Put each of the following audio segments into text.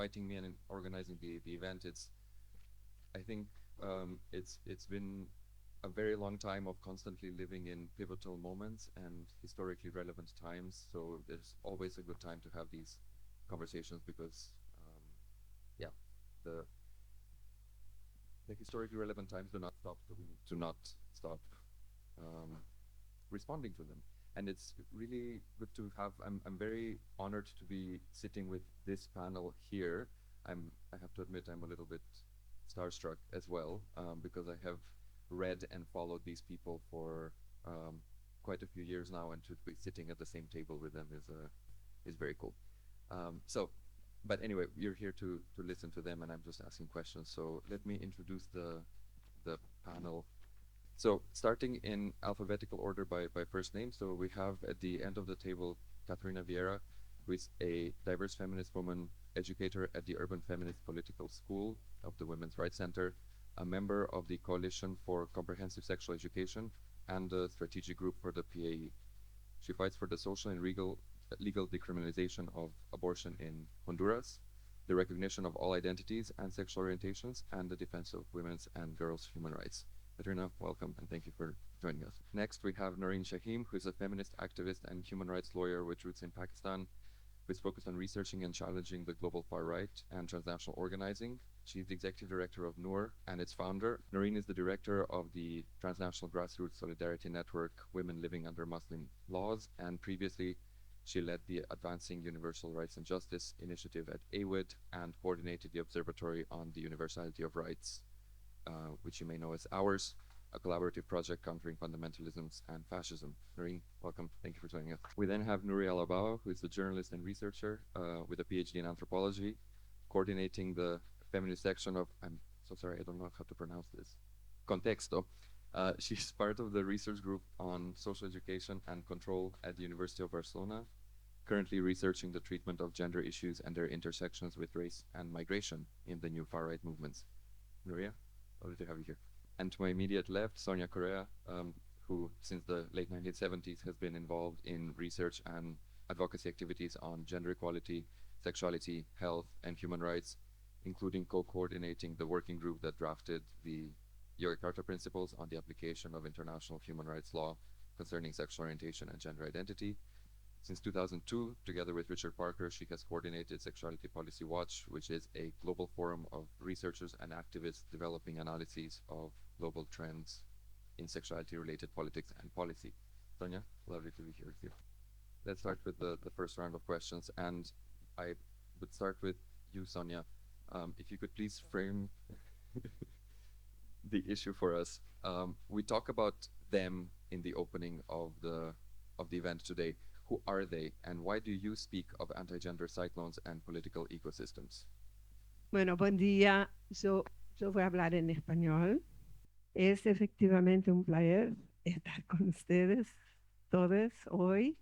inviting me and organizing the event. I think it's been a very long time of constantly living in pivotal moments and historically relevant times. So there's always a good time to have these conversations because, yeah, the the historically relevant times do not stop. So we need to not stop um, responding to them. And it's really good to have. I'm very honored to be sitting with this panel here. I have to admit I'm a little bit starstruck as well because I have read and followed these people for quite a few years now, and to be sitting at the same table with them is very cool. So, but anyway, you're here to listen to them, and I'm just asking questions. So let me introduce the panel. So starting in alphabetical order by first name. So we have at the end of the table Caterina Vieira, who is a diverse feminist woman educator at the Urban Feminist Political School of the Women's Rights Center, a member of the Coalition for Comprehensive Sexual Education, and the strategic group for the PAE. She fights for the social and legal decriminalization of abortion in Honduras, the recognition of all identities and sexual orientations, and the defense of women's and girls' human rights. Katrina, welcome, and thank you for joining us. Next, we have Noreen Shaheen, who is a feminist activist and human rights lawyer with roots in Pakistan, who is focused on researching and challenging the global far right and transnational organizing. She's the executive director of Noor and its founder. Noreen is the director of the transnational grassroots solidarity network, Women Living Under Muslim Laws, and previously she led the Advancing Universal Rights and Justice initiative at AWID and coordinated the Observatory on the Universality of Rights, which you may know as OURS, a collaborative project countering fundamentalisms and fascism. Noreen, welcome. Thank you for joining us. We then have Nouri Alabawa, who is a journalist and researcher with a PhD in anthropology, coordinating the feminist section of, I'm so sorry, I don't know how to pronounce this, Contexto. She's part of the research group on social education and control at the University of Barcelona, currently researching the treatment of gender issues and their intersections with race and migration in the new far-right movements. Nuria, lovely to have you here. And to my immediate left, Sonia Correa, who since the late 1970s has been involved in research and advocacy activities on gender equality, sexuality, health, and human rights, including co-coordinating the working group that drafted the Yogyakarta Principles on the application of international human rights law concerning sexual orientation and gender identity. Since 2002, together with Richard Parker, she has coordinated Sexuality Policy Watch, which is a global forum of researchers and activists developing analyses of global trends in sexuality-related politics and policy. Sonia, lovely to be here with you. Let's start with the first round of questions, and I would start with you, Sonia. If you could please frame the issue for us. We talk about them in the opening of the event today. Who are they, and why do you speak of anti-gender cyclones and political ecosystems? Bueno, buen día. Yo voy a hablar en español. Es efectivamente un placer estar con ustedes, todos, hoy.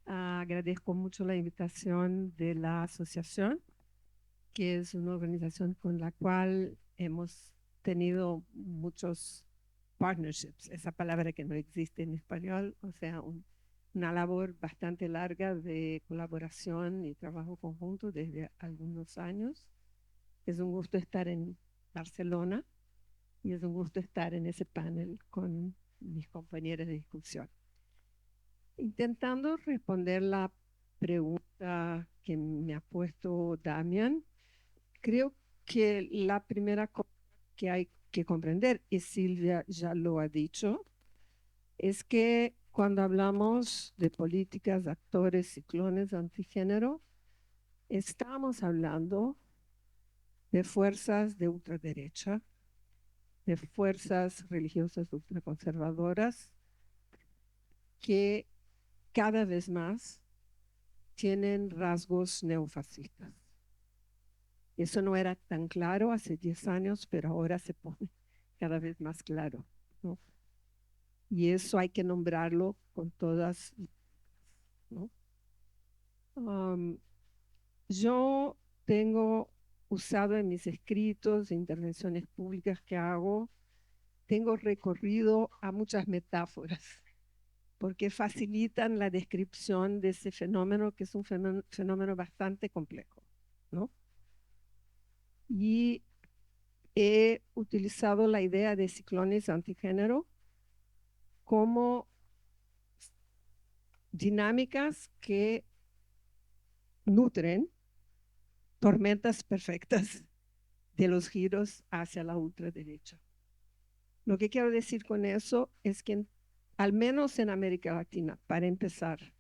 Agradezco mucho la invitación de la asociación, que es una organización con la cual hemos tenido muchos partnerships, esa palabra que no existe en español, o sea, una labor bastante larga de colaboración y trabajo conjunto desde algunos años. Es un gusto estar en Barcelona y es un gusto estar en ese panel con mis compañeros de discusión. Intentando responder la pregunta que me ha puesto Damian, creo que la primera cosa que hay que comprender, y Silvia ya lo ha dicho, es que cuando hablamos de políticas, actores, ciclones antigénero, estamos hablando de fuerzas de ultraderecha, de fuerzas religiosas ultraconservadoras que cada vez más tienen rasgos neofascistas. Eso no era tan claro hace 10 años, pero ahora se pone cada vez más claro, ¿no? Y eso hay que nombrarlo con todas, ¿no? Yo tengo usado en mis escritos, intervenciones públicas que hago, tengo recorrido a muchas metáforas, porque facilitan la descripción de ese fenómeno, que es un fenómeno bastante complejo, ¿no? y he utilizado la idea de ciclones antigénero como dinámicas que nutren tormentas perfectas de los giros hacia la ultraderecha. Lo que quiero decir con eso es que al menos en América Latina, para empezar,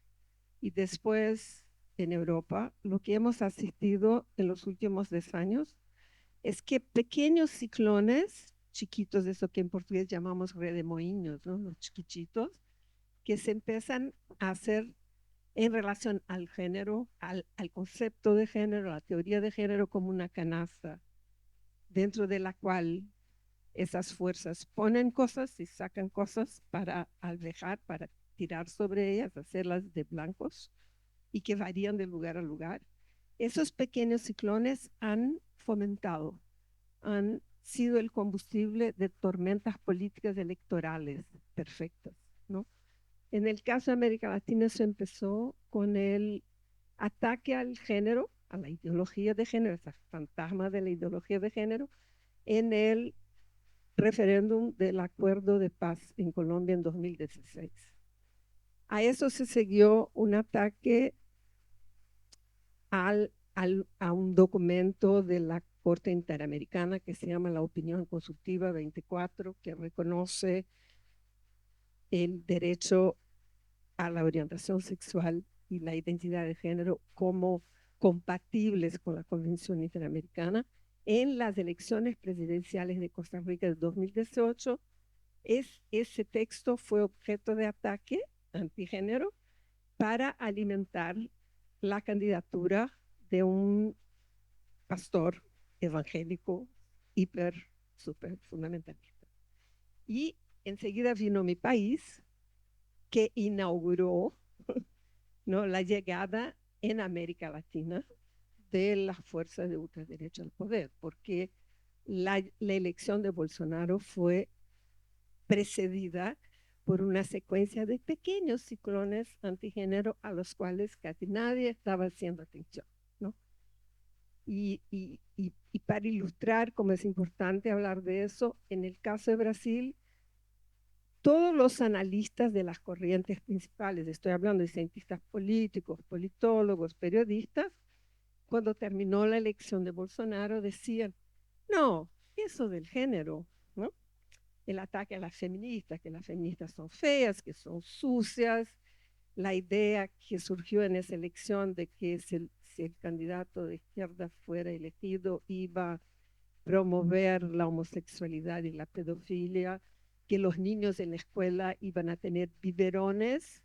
y después en Europa, lo que hemos asistido en los últimos 10 años es que pequeños ciclones, chiquitos, eso que en portugués llamamos redemoinhos, ¿no? Los chiquitos, que se empiezan a hacer en relación al género, al concepto de género, a la teoría de género como una canasta dentro de la cual esas fuerzas ponen cosas y sacan cosas para alejar, para tirar sobre ellas, hacerlas de blancos y que varían de lugar a lugar. Esos pequeños ciclones han fomentado, han sido el combustible de tormentas políticas electorales perfectas, ¿no? En el caso de América Latina se empezó con el ataque al género, a la ideología de género, ese fantasma de la ideología de género, en el referéndum del acuerdo de paz en Colombia en 2016. A eso se siguió un ataque a un documento de la Corte Interamericana que se llama la Opinión Consultiva 24, que reconoce el derecho a la orientación sexual y la identidad de género como compatibles con la Convención Interamericana. En las elecciones presidenciales de Costa Rica de 2018, ese texto fue objeto de ataque antigénero para alimentar la candidatura de un pastor evangélico hiper, súper fundamentalista. Y enseguida vino mi país, que inauguró, ¿no?, la llegada en América Latina de las fuerzas de ultraderecha al poder, porque la elección de Bolsonaro fue precedida por una secuencia de pequeños ciclones antigénero a los cuales casi nadie estaba haciendo atención, ¿no? Y para ilustrar cómo es importante hablar de eso, en el caso de Brasil, todos los analistas de las corrientes principales, estoy hablando de cientistas políticos, politólogos, periodistas, cuando terminó la elección de Bolsonaro decían, no, eso del género, ¿no? El ataque a las feministas, que las feministas son feas, que son sucias, la idea que surgió en esa elección de que si el candidato de izquierda fuera elegido iba a promover la homosexualidad y la pedofilia, que los niños en la escuela iban a tener biberones,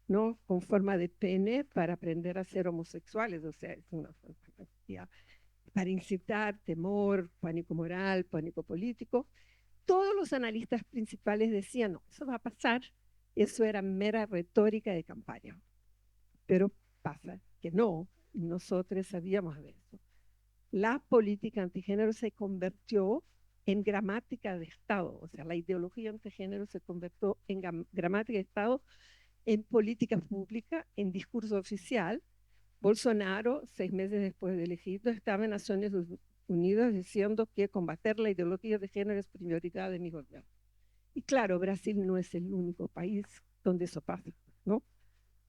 ¿no?, con forma de pene para aprender a ser homosexuales. O sea, es una fantasía para incitar temor, pánico moral, pánico político. Todos los analistas principales decían, no, eso va a pasar, eso era mera retórica de campaña. Pero pasa que no, y nosotros sabíamos de eso. La política antigénero se convirtió en gramática de Estado, o sea, la ideología antigénero se convirtió en gramática de Estado, en política pública, en discurso oficial. Bolsonaro, 6 meses después de elegido, estaba en Naciones Unidas diciendo que combater la ideología de género es prioridad de mi gobierno. Y claro, Brasil no es el único país donde eso pasa, ¿no?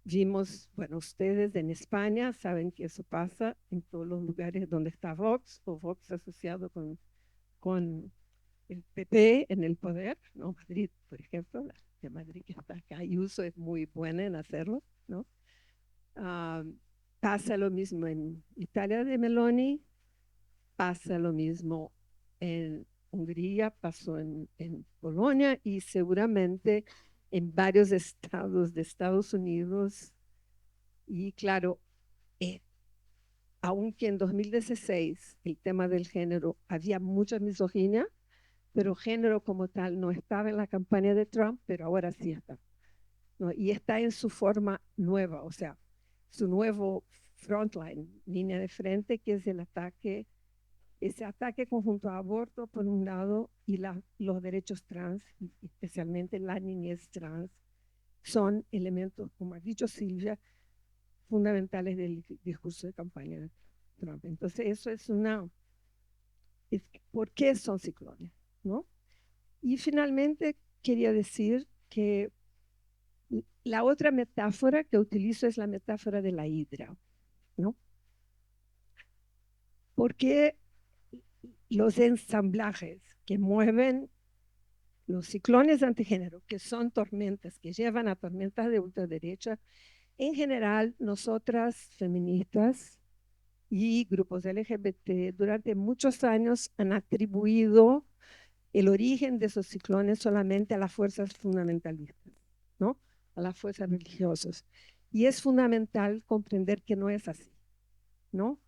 Vimos, bueno, ustedes en España saben que eso pasa en todos los lugares donde está Vox o Vox asociado con el PP en el poder, ¿no? Madrid, por ejemplo, la de Madrid que está acá, Ayuso es muy buena en hacerlo, ¿no? Pasa lo mismo en Italia de Meloni, pasa lo mismo en Hungría, pasó en Polonia y seguramente en varios estados de Estados Unidos. Y claro, eh, aunque en 2016 el tema del género había mucha misoginia, pero género como tal no estaba en la campaña de Trump, pero ahora sí está, ¿no? Y está en su forma nueva, o sea, su nuevo frontline, línea de frente, que es el ataque, ese ataque conjunto a aborto por un lado y los derechos trans, especialmente la niñez trans, son elementos, como ha dicho Silvia, fundamentales del discurso de campaña de Trump. Entonces, eso es una es por qué son ciclones, ¿no? Y finalmente quería decir que la otra metáfora que utilizo es la metáfora de la hidra, ¿no? Porque los ensamblajes que mueven los ciclones de antigénero, que son tormentas, que llevan a tormentas de ultraderecha, en general, nosotras feministas y grupos LGBT durante muchos años han atribuido el origen de esos ciclones solamente a las fuerzas fundamentalistas, ¿no? A las fuerzas religiosas. Y es fundamental comprender que no es así, ¿no?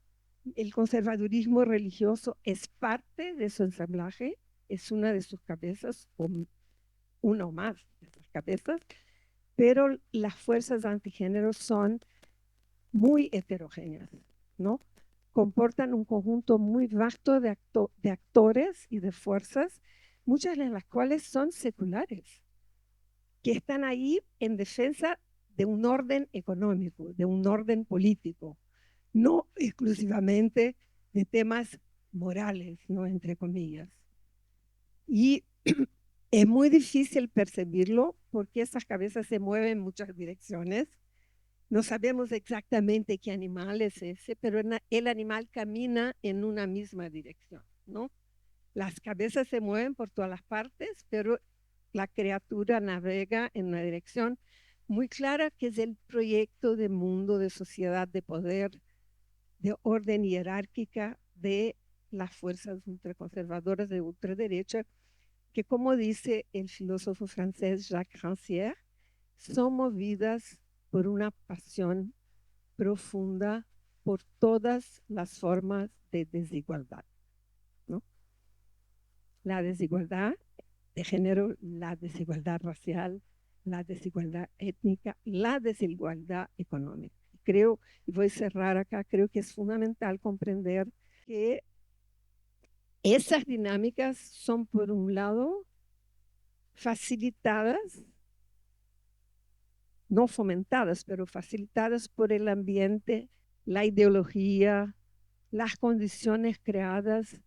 El conservadurismo religioso es parte de su ensamblaje, es una de sus cabezas, o una o más de sus cabezas, pero las fuerzas antigénero son muy heterogéneas, ¿no? Comportan un conjunto muy vasto de actores y de fuerzas, muchas de las cuales son seculares, que están ahí en defensa de un orden económico, de un orden político, no exclusivamente de temas morales, ¿no? Entre comillas. Y es muy difícil percibirlo porque esas cabezas se mueven en muchas direcciones. No sabemos exactamente qué animal es ese, pero el animal camina en una misma dirección, ¿no? Las cabezas se mueven por todas las partes, pero la criatura navega en una dirección muy clara, que es el proyecto de mundo, de sociedad, de poder, de orden jerárquica de las fuerzas ultraconservadoras de ultraderecha, que, como dice el filósofo francés Jacques Rancière, son movidas por una pasión profunda por todas las formas de desigualdad, ¿no? La desigualdad de género, la desigualdad racial, la desigualdad étnica, la desigualdad económica. Creo, y voy a cerrar acá, creo que es fundamental comprender que esas dinámicas son, por un lado, facilitadas, no fomentadas, pero facilitadas por el ambiente, la ideología, las condiciones creadas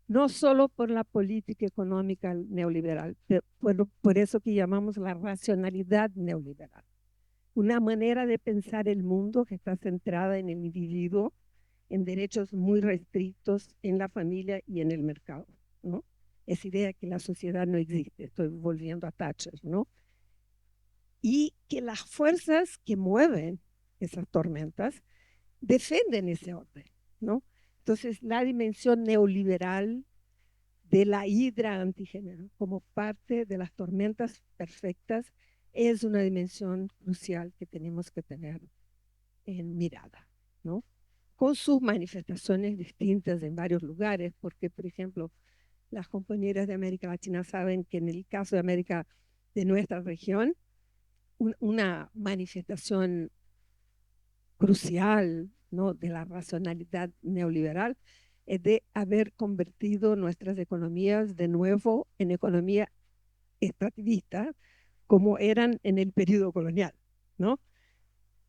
no solo por la política económica neoliberal, pero por eso que llamamos la racionalidad neoliberal. Una manera de pensar el mundo que está centrada en el individuo, en derechos muy restrictos en la familia y en el mercado, ¿no? Esa idea que la sociedad no existe, estoy volviendo a Thatcher, ¿no? Y que las fuerzas que mueven esas tormentas defienden ese orden, ¿no? Entonces, la dimensión neoliberal de la hidra antigénero como parte de las tormentas perfectas es una dimensión crucial que tenemos que tener en mirada, ¿no? Con sus manifestaciones distintas en varios lugares, porque, por ejemplo, las compañeras de América Latina saben que en el caso de América, de nuestra región, una manifestación crucial, ¿no? De la racionalidad neoliberal es de haber convertido nuestras economías de nuevo en economía extractivista como eran en el periodo colonial, ¿no?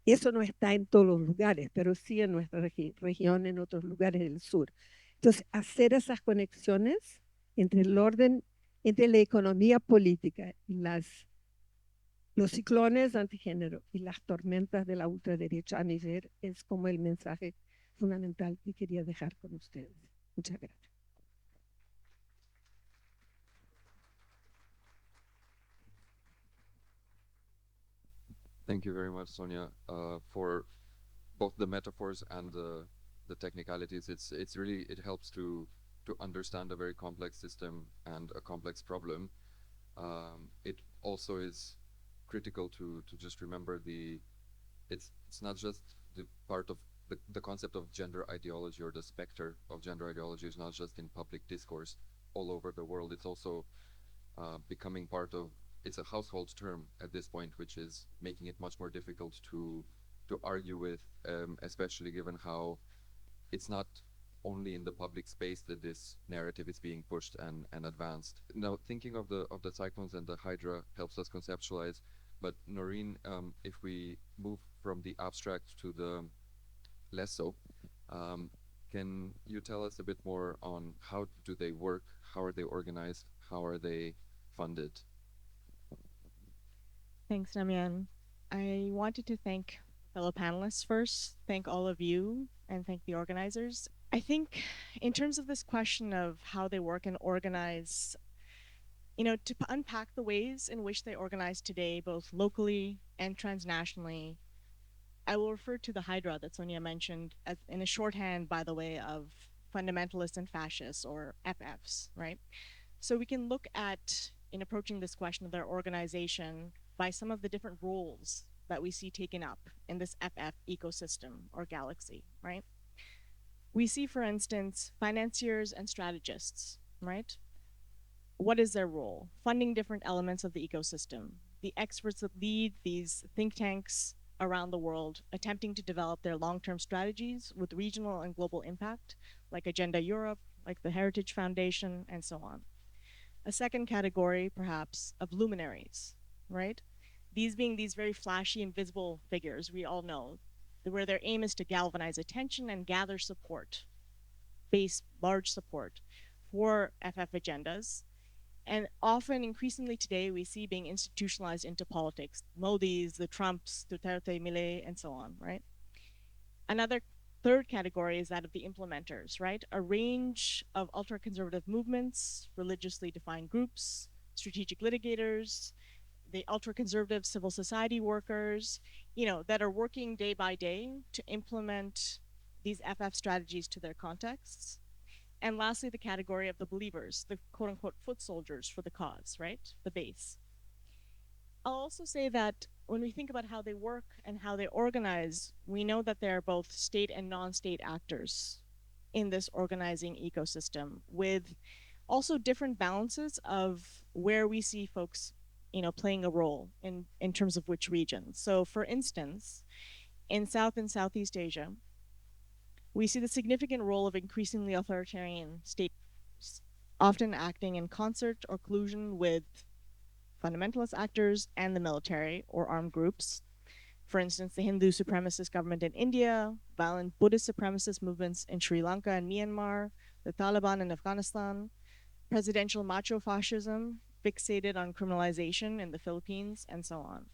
Eso no está en todos los lugares, pero sí en nuestra región, en otros lugares del sur. Entonces, hacer esas conexiones entre el orden, entre la economía política y los ciclones antigénero y las tormentas de la ultraderecha, a mi ver, es como el mensaje fundamental que quería dejar con ustedes. Muchas gracias. Thank you very much, Sonia, for both the metaphors and the technicalities. It's really, it helps to understand a very complex system and a complex problem. It also is critical to just remember it's not just the part of the concept of gender ideology, or the specter of gender ideology is not just in public discourse all over the world. It's also becoming part of, it's a household term at this point, which is making it much more difficult to argue with, especially given how it's not only in the public space that this narrative is being pushed and advanced. Now, thinking of the cyclones and the hydra helps us conceptualize. But Noreen, if we move from the abstract to the less so, Can you tell us a bit more on how do they work? How are they organized? How are they funded? Thanks, Damian. I wanted to thank fellow panelists first, thank all of you, and thank the organizers. I think in terms of this question of how they work and organize, to unpack the ways in which they organize today, both locally and transnationally, I will refer to the Hydra that Sonia mentioned as in a shorthand, by the way, of fundamentalists and fascists, or FFs, right? So we can look at, in approaching this question of their organization, by some of the different roles that we see taken up in this FF ecosystem or galaxy, right? We see, for instance, financiers and strategists, right? What is their role? Funding different elements of the ecosystem. The experts that lead these think tanks around the world, attempting to develop their long-term strategies with regional and global impact, like Agenda Europe, like the Heritage Foundation, and so on. A second category, perhaps, of luminaries, right? These being these very flashy, invisible figures we all know, where their aim is to galvanize attention and gather support, base large support for FF agendas. And often, increasingly today, we see being institutionalized into politics. Modi's, the Trumps, Duterte, Milei, and so on, right? Another third category is that of the implementers, right? A range of ultra-conservative movements, religiously defined groups, strategic litigators, the ultra-conservative civil society workers, that are working day by day to implement these FF strategies to their contexts. And lastly, the category of the believers, the quote unquote foot soldiers for the cause, right? The base. I'll also say that when we think about how they work and how they organize, we know that there are both state and non-state actors in this organizing ecosystem, with also different balances of where we see folks, playing a role in terms of which regions. So for instance, in South and Southeast Asia, we see the significant role of increasingly authoritarian states, often acting in concert or collusion with fundamentalist actors and the military or armed groups. For instance, the Hindu supremacist government in India, violent Buddhist supremacist movements in Sri Lanka and Myanmar, the Taliban in Afghanistan, presidential macho fascism fixated on criminalization in the Philippines, and so on.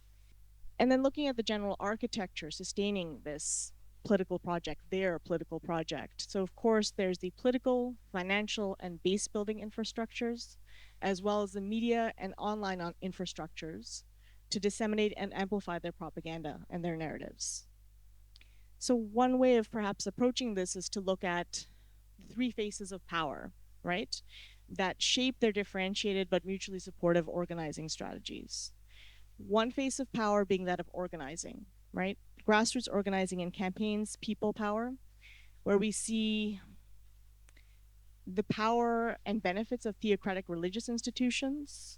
And then looking at the general architecture sustaining this political project, their political project. So of course, there's the political, financial, and base building infrastructures, as well as the media and online infrastructures to disseminate and amplify their propaganda and their narratives. So one way of perhaps approaching this is to look at the three faces of power, right? That shape their differentiated but mutually supportive organizing strategies. One face of power being that of organizing, right? Grassroots organizing in campaigns, people power, where we see the power and benefits of theocratic religious institutions,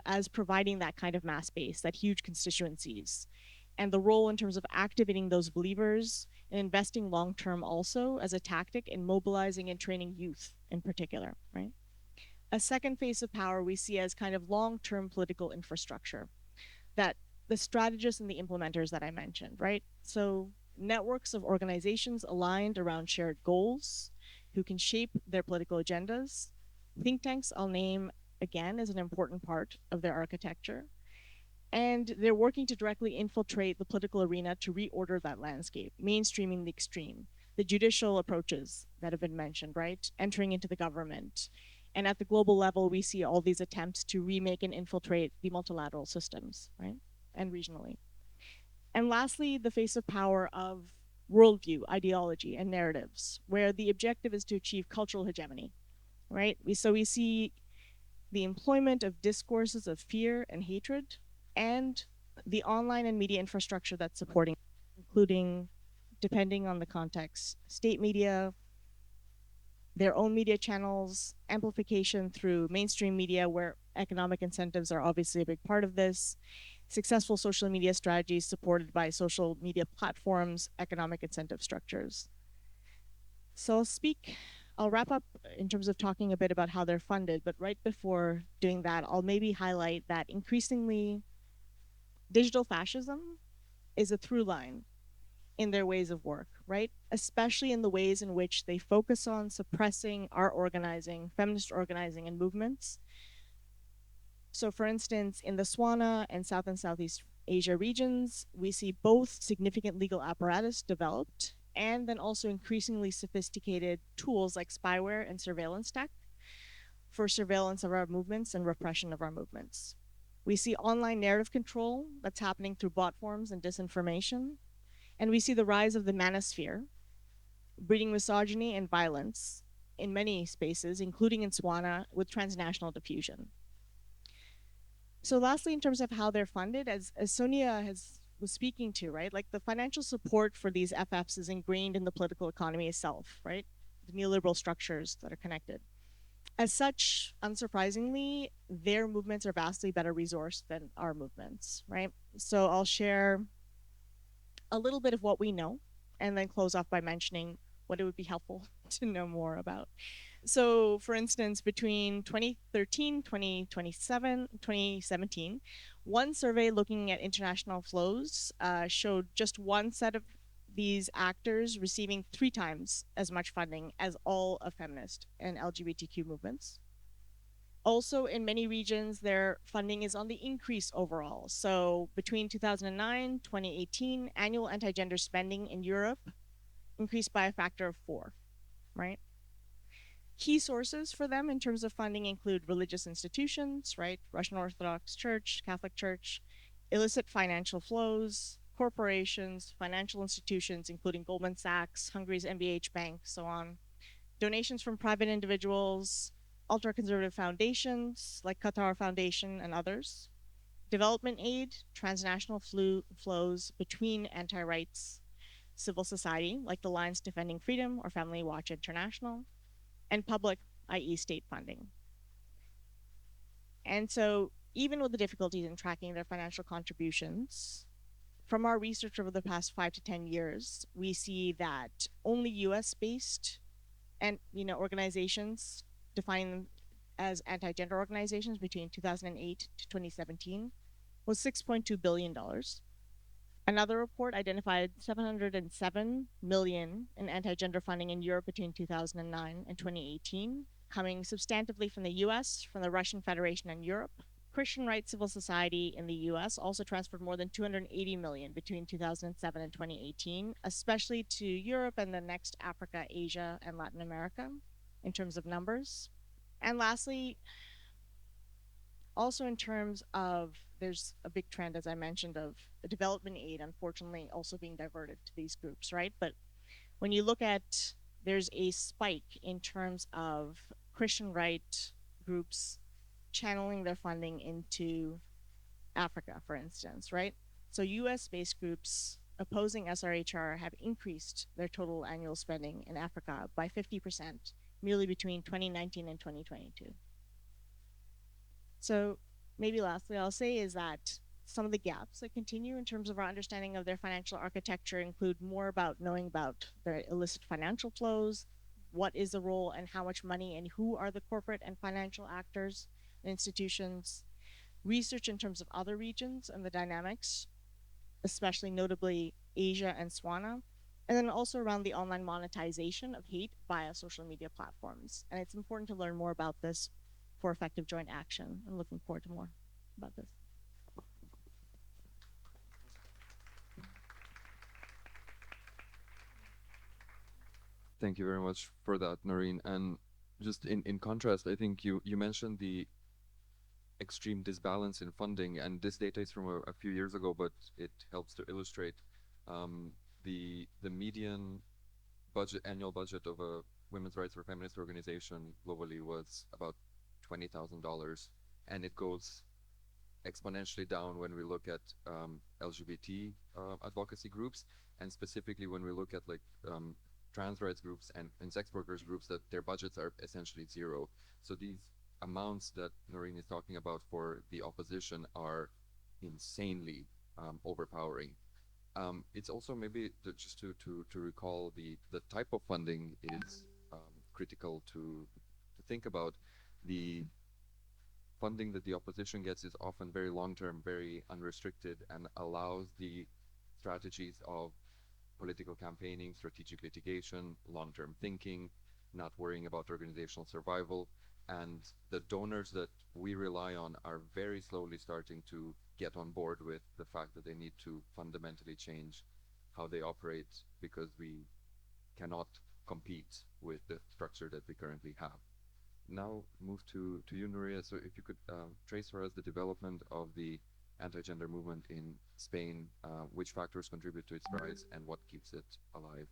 as providing that kind of mass base, that huge constituencies, and the role in terms of activating those believers and investing long-term also as a tactic in mobilizing and training youth in particular, right? A second face of power we see as kind of long-term political infrastructure, that the strategists and the implementers that I mentioned, right? So networks of organizations aligned around shared goals who can shape their political agendas. Think tanks, I'll name again, as an important part of their architecture. And they're working to directly infiltrate the political arena to reorder that landscape, mainstreaming the extreme, the judicial approaches that have been mentioned, right? Entering into the government. And at the global level, we see all these attempts to remake and infiltrate the multilateral systems, right? And regionally. And lastly, the face of power of worldview, ideology, and narratives, where the objective is to achieve cultural hegemony, right? So we see the employment of discourses of fear and hatred, and the online and media infrastructure that's supporting, including, depending on the context, state media, their own media channels, amplification through mainstream media, where economic incentives are obviously a big part of this, successful social media strategies supported by social media platforms, economic incentive structures. So I'll wrap up in terms of talking a bit about how they're funded, but right before doing that, I'll maybe highlight that increasingly digital fascism is a through line in their ways of work, right? Especially in the ways in which they focus on suppressing our organizing, feminist organizing and movements. So for instance, in the Swana and South and Southeast Asia regions, we see both significant legal apparatus developed and then also increasingly sophisticated tools like spyware and surveillance tech for surveillance of our movements and repression of our movements. We see online narrative control that's happening through bot forms and disinformation. And we see the rise of the manosphere, breeding misogyny and violence in many spaces, including in Swana, with transnational diffusion. So lastly, in terms of how they're funded, as Sonia was speaking to, right? Like the financial support for these FFs is ingrained in the political economy itself, right? The neoliberal structures that are connected. As such, unsurprisingly, their movements are vastly better resourced than our movements, right? So I'll share a little bit of what we know and then close off by mentioning what it would be helpful to know more about. So for instance, between 2013, 2017, one survey looking at international flows showed just one set of these actors receiving 3 times as much funding as all of feminist and LGBTQ movements. Also, in many regions, their funding is on the increase overall. So between 2009, 2018, annual anti-gender spending in Europe increased by a factor of 4, right? Key sources for them in terms of funding include religious institutions, right? Russian Orthodox Church, Catholic Church, illicit financial flows, corporations, financial institutions, including Goldman Sachs, Hungary's MBH Bank, so on. Donations from private individuals, ultra-conservative foundations like Qatar Foundation and others. Development aid, transnational flows between anti-rights civil society like the Lions Defending Freedom or Family Watch International, and public, i.e. state funding. And so even with the difficulties in tracking their financial contributions, from our research over the past 5 to 10 years, we see that only US-based and organizations defined them as anti-gender organizations between 2008 to 2017 was $6.2 billion. Another report identified 707 million in anti-gender funding in Europe between 2009 and 2018, coming substantively from the US, from the Russian Federation and Europe. Christian Rights Civil Society in the US also transferred more than 280 million between 2007 and 2018, especially to Europe and the next Africa, Asia, and Latin America in terms of numbers. And lastly, also in terms of, there's a big trend, as I mentioned, of development aid, unfortunately, also being diverted to these groups, right? But when you look at, there's a spike in terms of Christian right groups channeling their funding into Africa, for instance, right? So US-based groups opposing SRHR have increased their total annual spending in Africa by 50% merely between 2019 and 2022. So maybe lastly, I'll say is that some of the gaps that continue in terms of our understanding of their financial architecture include more about knowing about their illicit financial flows, what is the role and how much money and who are the corporate and financial actors and institutions, research in terms of other regions and the dynamics, especially notably Asia and Swana, and then also around the online monetization of hate via social media platforms. And it's important to learn more about this for effective joint action. I'm looking forward to more about this. Thank you very much for that, Noreen. And just in contrast, I think you mentioned the extreme disbalance in funding, and this data is from a few years ago, but it helps to illustrate the median annual budget of a women's rights or feminist organization globally was about $20,000, and it goes exponentially down when we look at LGBT advocacy groups, and specifically when we look at like trans rights groups and sex workers groups, that their budgets are essentially zero. So these amounts that Noreen is talking about for the opposition are insanely overpowering. It's also maybe just to recall the type of funding is critical to think about. The funding that the opposition gets is often very long-term, very unrestricted, and allows the strategies of political campaigning, strategic litigation, long-term thinking, not worrying about organizational survival. And the donors that we rely on are very slowly starting to get on board with the fact that they need to fundamentally change how they operate, because we cannot compete with the structure that we currently have. Now move to you, Nuria. So if you could trace for us the development of the anti-gender movement in Spain, which factors contribute to its rise and what keeps it alive?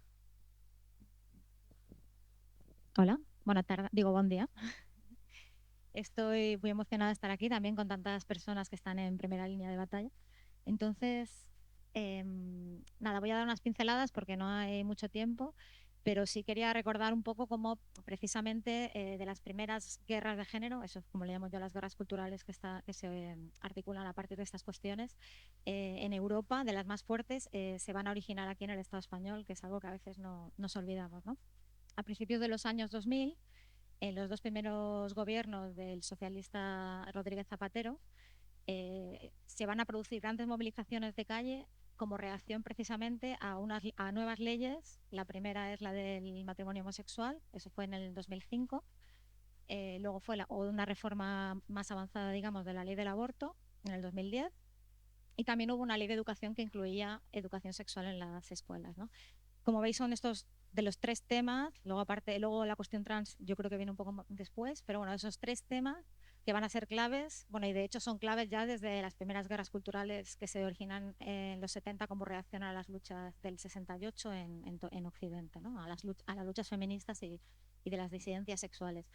Hola, buenas tardes, digo buen día. Estoy muy emocionada de estar aquí también con tantas personas que están en primera línea de batalla. Entonces, nada, voy a dar unas pinceladas porque no hay mucho tiempo, pero sí quería recordar un poco cómo precisamente de las primeras guerras de género, eso es como le llamo yo, las guerras culturales que se articulan a partir de estas cuestiones, en Europa, de las más fuertes, se van a originar aquí en el Estado español, que es algo que a veces no nos olvidamos, ¿no? A principios de los años 2000, en los dos primeros gobiernos del socialista Rodríguez Zapatero, se van a producir grandes movilizaciones de calle como reacción precisamente a nuevas leyes. La primera es la del matrimonio homosexual, eso fue en el 2005. Luego fue una reforma más avanzada, digamos, de la ley del aborto en el 2010. Y también hubo una ley de educación que incluía educación sexual en las escuelas, ¿no? Como veis, son estos de los tres temas. Luego, aparte, luego la cuestión trans, yo creo que viene un poco después, pero bueno, esos tres temas que van a ser claves, bueno, y de hecho son claves ya desde las primeras guerras culturales que se originan en los 70 como reacción a las luchas del 68 en Occidente, ¿no? A las luchas feministas y de las disidencias sexuales.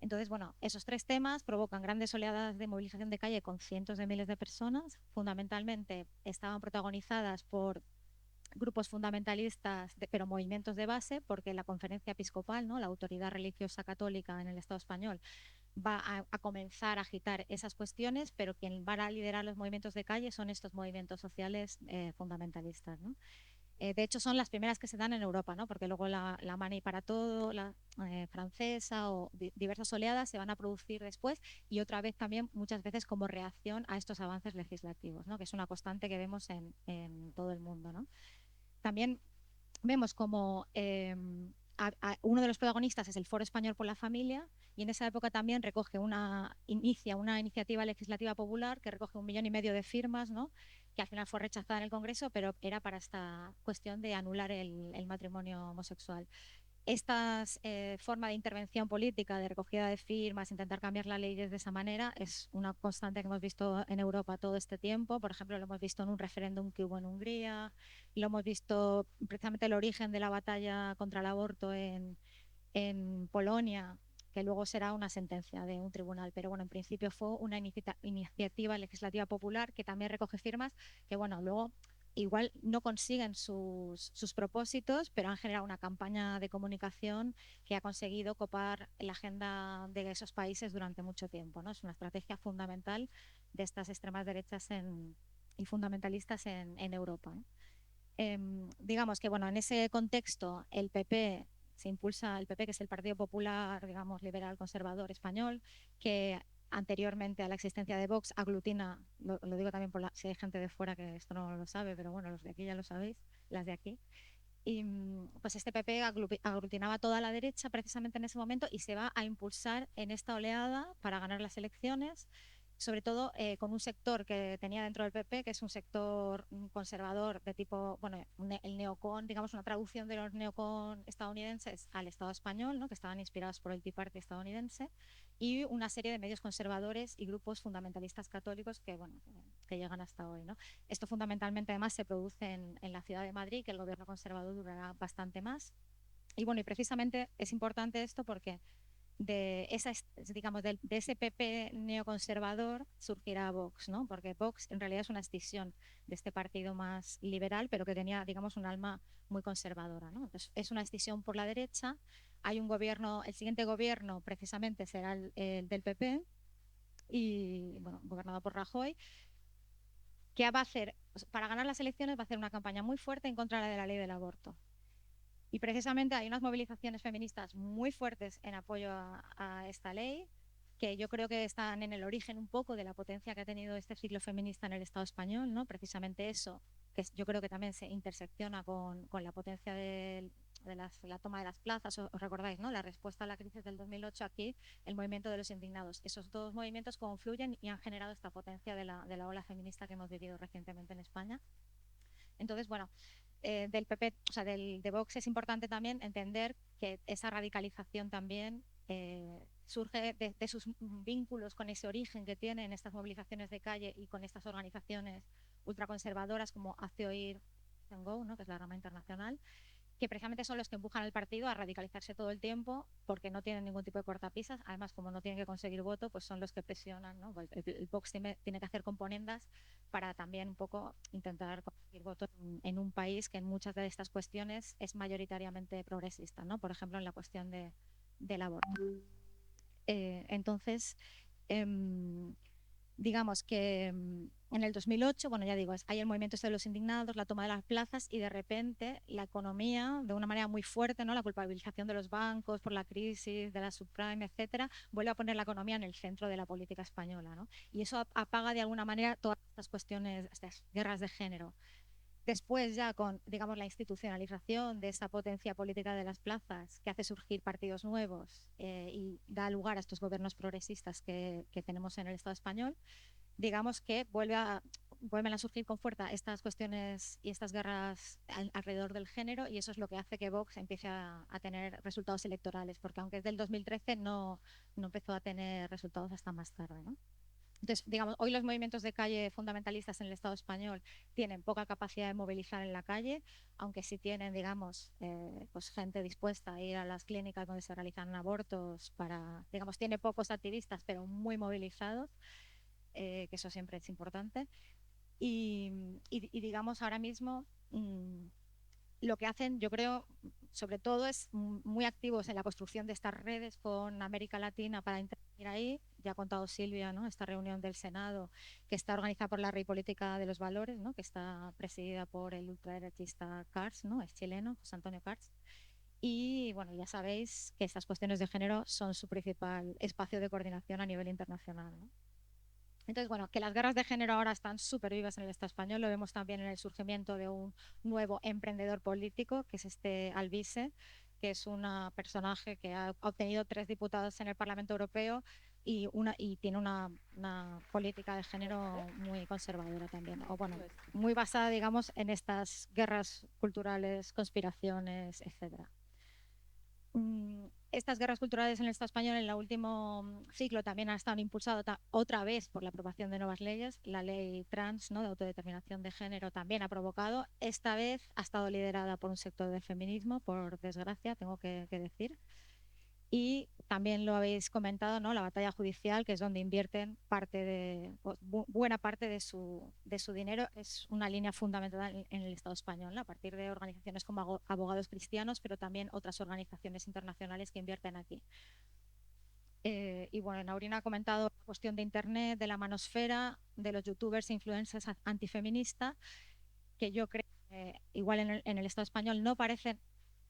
Entonces, bueno, esos tres temas provocan grandes oleadas de movilización de calle con cientos de miles de personas. Fundamentalmente estaban protagonizadas por grupos fundamentalistas, pero movimientos de base, porque la conferencia episcopal, ¿no?, la autoridad religiosa católica en el Estado español, va a comenzar a agitar esas cuestiones, pero quien va a liderar los movimientos de calle son estos movimientos sociales fundamentalistas, ¿no? De hecho, son las primeras que se dan en Europa, ¿no? Porque luego la Mani para todo, la francesa o diversas oleadas se van a producir después, y otra vez también muchas veces como reacción a estos avances legislativos, ¿no?, que es una constante que vemos en todo el mundo, ¿no? También vemos como uno de los protagonistas es el Foro Español por la Familia, y en esa época también inicia una iniciativa legislativa popular que recoge 1,5 millones de firmas, ¿no?, que al final fue rechazada en el Congreso, pero era para esta cuestión de anular el matrimonio homosexual. Esta forma de intervención política, de recogida de firmas, intentar cambiar las leyes de esa manera, es una constante que hemos visto en Europa todo este tiempo. Por ejemplo, lo hemos visto en un referéndum que hubo en Hungría, lo hemos visto precisamente el origen de la batalla contra el aborto en Polonia, que luego será una sentencia de un tribunal. Pero bueno, en principio fue una iniciativa legislativa popular que también recoge firmas, que bueno, luego igual no consiguen sus propósitos, pero han generado una campaña de comunicación que ha conseguido copar la agenda de esos países durante mucho tiempo, ¿no? Es una estrategia fundamental de estas extremas derechas y fundamentalistas en Europa, ¿no? Digamos que bueno, en ese contexto el PP se impulsa, el PP, que es el Partido Popular, digamos, liberal conservador español, que anteriormente a la existencia de Vox aglutina, lo digo también si hay gente de fuera que esto no lo sabe, pero bueno, los de aquí ya lo sabéis, las de aquí. Y pues este PP aglutinaba toda la derecha precisamente en ese momento, y se va a impulsar en esta oleada para ganar las elecciones, sobre todo con un sector que tenía dentro del PP, que es un sector conservador de tipo, bueno, el neocon, digamos, una traducción de los neocon estadounidenses al Estado español, ¿no?, que estaban inspirados por el Tea Party estadounidense, y una serie de medios conservadores y grupos fundamentalistas católicos que, bueno, que llegan hasta hoy, ¿no? Esto fundamentalmente además se produce en la ciudad de Madrid, que el gobierno conservador durará bastante más. Y bueno, y precisamente es importante esto porque digamos, de ese PP neoconservador surgirá Vox, ¿no? Porque Vox en realidad es una escisión de este partido más liberal, pero que tenía, digamos, un alma muy conservadora, ¿no? Entonces, es una escisión por la derecha. Hay un gobierno, el siguiente gobierno precisamente será el del PP, y bueno, gobernado por Rajoy, que va a hacer, para ganar las elecciones, va a hacer una campaña muy fuerte en contra de la ley del aborto. Y precisamente hay unas movilizaciones feministas muy fuertes en apoyo a esta ley, que yo creo que están en el origen un poco de la potencia que ha tenido este ciclo feminista en el Estado español, ¿no? Precisamente eso, yo creo que también se intersecciona con la potencia la toma de las plazas. Os recordáis, ¿no? La respuesta a la crisis del 2008, aquí el movimiento de los indignados. Esos dos movimientos confluyen y han generado esta potencia de la ola feminista que hemos vivido recientemente en España. Entonces, bueno, del PP, o sea, de Vox es importante también entender que esa radicalización también surge de sus vínculos con ese origen que tienen estas movilizaciones de calle y con estas organizaciones ultraconservadoras como Hace Oír Go, ¿no? Que es la rama internacional, que precisamente son los que empujan al partido a radicalizarse todo el tiempo porque no tienen ningún tipo de cortapisas. Además, como no tienen que conseguir voto, pues son los que presionan, ¿no? Pues el Vox tiene que hacer componendas para también un poco intentar conseguir votos en un país que en muchas de estas cuestiones es mayoritariamente progresista, ¿no? Por ejemplo, en la cuestión del aborto. Entonces, digamos que en el 2008, bueno, ya digo, hay el movimiento de los indignados, la toma de las plazas y de repente la economía, de una manera muy fuerte, ¿no? La culpabilización de los bancos por la crisis, de la subprime, etcétera, vuelve a poner la economía en el centro de la política española, ¿no? Y eso apaga de alguna manera todas estas cuestiones, estas guerras de género. Después ya con, digamos, la institucionalización de esa potencia política de las plazas que hace surgir partidos nuevos y da lugar a estos gobiernos progresistas que tenemos en el Estado español, digamos que vuelven a surgir con fuerza estas cuestiones y estas guerras alrededor del género, y eso es lo que hace que Vox empiece a tener resultados electorales, porque aunque es del 2013 no empezó a tener resultados hasta más tarde, ¿no? Entonces, digamos, hoy los movimientos de calle fundamentalistas en el Estado español tienen poca capacidad de movilizar en la calle, aunque sí tienen, digamos, pues gente dispuesta a ir a las clínicas donde se realizan abortos digamos, tiene pocos activistas, pero muy movilizados, que eso siempre es importante. Y digamos, ahora mismo lo que hacen, yo creo, sobre todo es muy activos en la construcción de estas redes con América Latina para intervenir ahí. Ya ha contado Silvia, ¿no? Esta reunión del Senado que está organizada por la Red Política de los Valores, ¿no? Que está presidida por el ultraderechista Carts, ¿no? Es chileno, José Antonio Carts. Y bueno, ya sabéis que estas cuestiones de género son su principal espacio de coordinación a nivel internacional, ¿no? Entonces, bueno, que las guerras de género ahora están súper vivas en el Estado español, lo vemos también en el surgimiento de un nuevo emprendedor político, que es este Alvise, que es un personaje que ha obtenido 3 diputados en el Parlamento Europeo y tiene una política de género muy conservadora también, o bueno, muy basada, digamos, en estas guerras culturales, conspiraciones, etcétera. Estas guerras culturales en el Estado español en el último ciclo también han estado impulsadas otra vez por la aprobación de nuevas leyes. La ley trans, ¿no? De autodeterminación de género también ha provocado. Esta vez ha estado liderada por un sector del feminismo, por desgracia, tengo que decir. Y también lo habéis comentado, ¿no? La batalla judicial, que es donde invierten buena parte de su dinero, es una línea fundamental en el Estado español, ¿no? A partir de organizaciones como Abogados Cristianos, pero también otras organizaciones internacionales que invierten aquí. Y bueno, Naurina ha comentado la cuestión de Internet, de la manosfera, de los youtubers e influencers antifeministas, que yo creo que igual en el Estado español no parecen,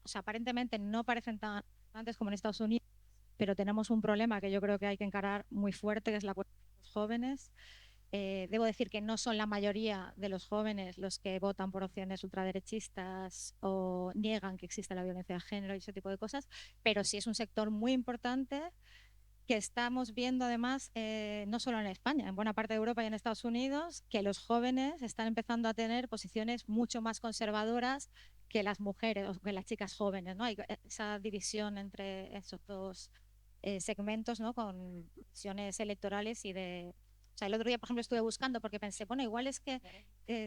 o sea, aparentemente no parecen tan importantes como en Estados Unidos, pero tenemos un problema que yo creo que hay que encarar muy fuerte, que es la cuestión de los jóvenes. Debo decir que no son la mayoría de los jóvenes los que votan por opciones ultraderechistas o niegan que existe la violencia de género y ese tipo de cosas, pero sí es un sector muy importante que estamos viendo además, no solo en España, en buena parte de Europa y en Estados Unidos, que los jóvenes están empezando a tener posiciones mucho más conservadoras que las mujeres o que las chicas jóvenes, ¿no? Hay esa división entre esos dos segmentos, ¿no? Con visiones electorales y de... O sea, el otro día, por ejemplo, estuve buscando porque pensé, bueno, igual es que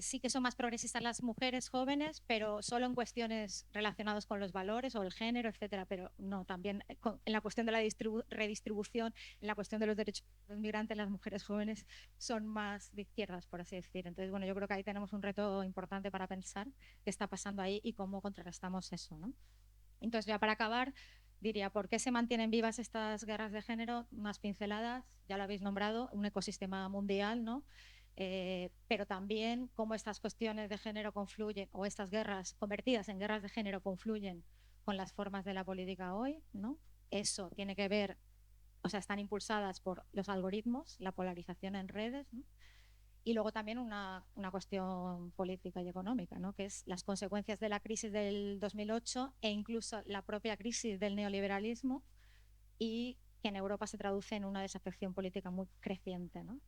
sí que son más progresistas las mujeres jóvenes, pero solo en cuestiones relacionadas con los valores o el género, etcétera. Pero no, también en la cuestión de la redistribución, en la cuestión de los derechos de los migrantes, las mujeres jóvenes son más de izquierdas, por así decir. Entonces, bueno, yo creo que ahí tenemos un reto importante para pensar qué está pasando ahí y cómo contrarrestamos eso, ¿no? Entonces, ya para acabar, diría, ¿por qué se mantienen vivas estas guerras de género? Unas pinceladas, ya lo habéis nombrado, un ecosistema mundial, ¿no? Pero también cómo estas cuestiones de género confluyen, o estas guerras convertidas en guerras de género confluyen con las formas de la política hoy, ¿no? Eso tiene que ver, o sea, están impulsadas por los algoritmos, la polarización en redes, ¿no? Y luego también una cuestión política y económica, ¿no? Que es las consecuencias de la crisis del 2008 e incluso la propia crisis del neoliberalismo, y que en Europa se traduce en una desafección política muy creciente, ¿no?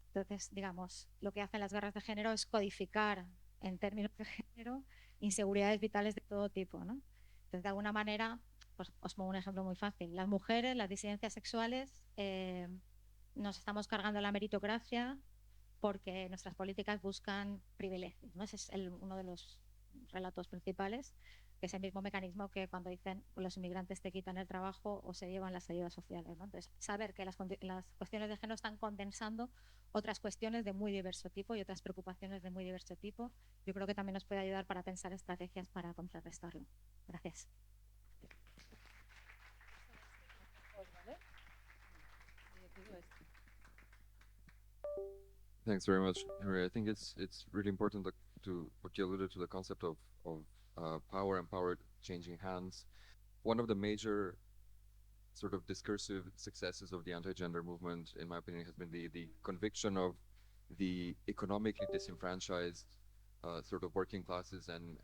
Entonces, digamos, lo que hacen las guerras de género es codificar en términos de género inseguridades vitales de todo tipo, ¿no? Entonces, de alguna manera, pues os pongo un ejemplo muy fácil. Las mujeres, las disidencias sexuales, nos estamos cargando la meritocracia porque nuestras políticas buscan privilegios, ¿no? Ese es uno de los relatos principales, que es el mismo mecanismo que cuando dicen los inmigrantes te quitan el trabajo o se llevan las ayudas sociales, ¿no? Entonces, saber que las cuestiones de género están condensando otras cuestiones de muy diverso tipo y otras preocupaciones de muy diverso tipo, yo creo que también nos puede ayudar para pensar estrategias para contrarrestarlo. Gracias. Thanks very much, Henry. I think it's really important to what you alluded to, the concept of power and power changing hands. One of the major sort of discursive successes of the anti-gender movement, in my opinion, has been the conviction of the economically disenfranchised sort of working classes and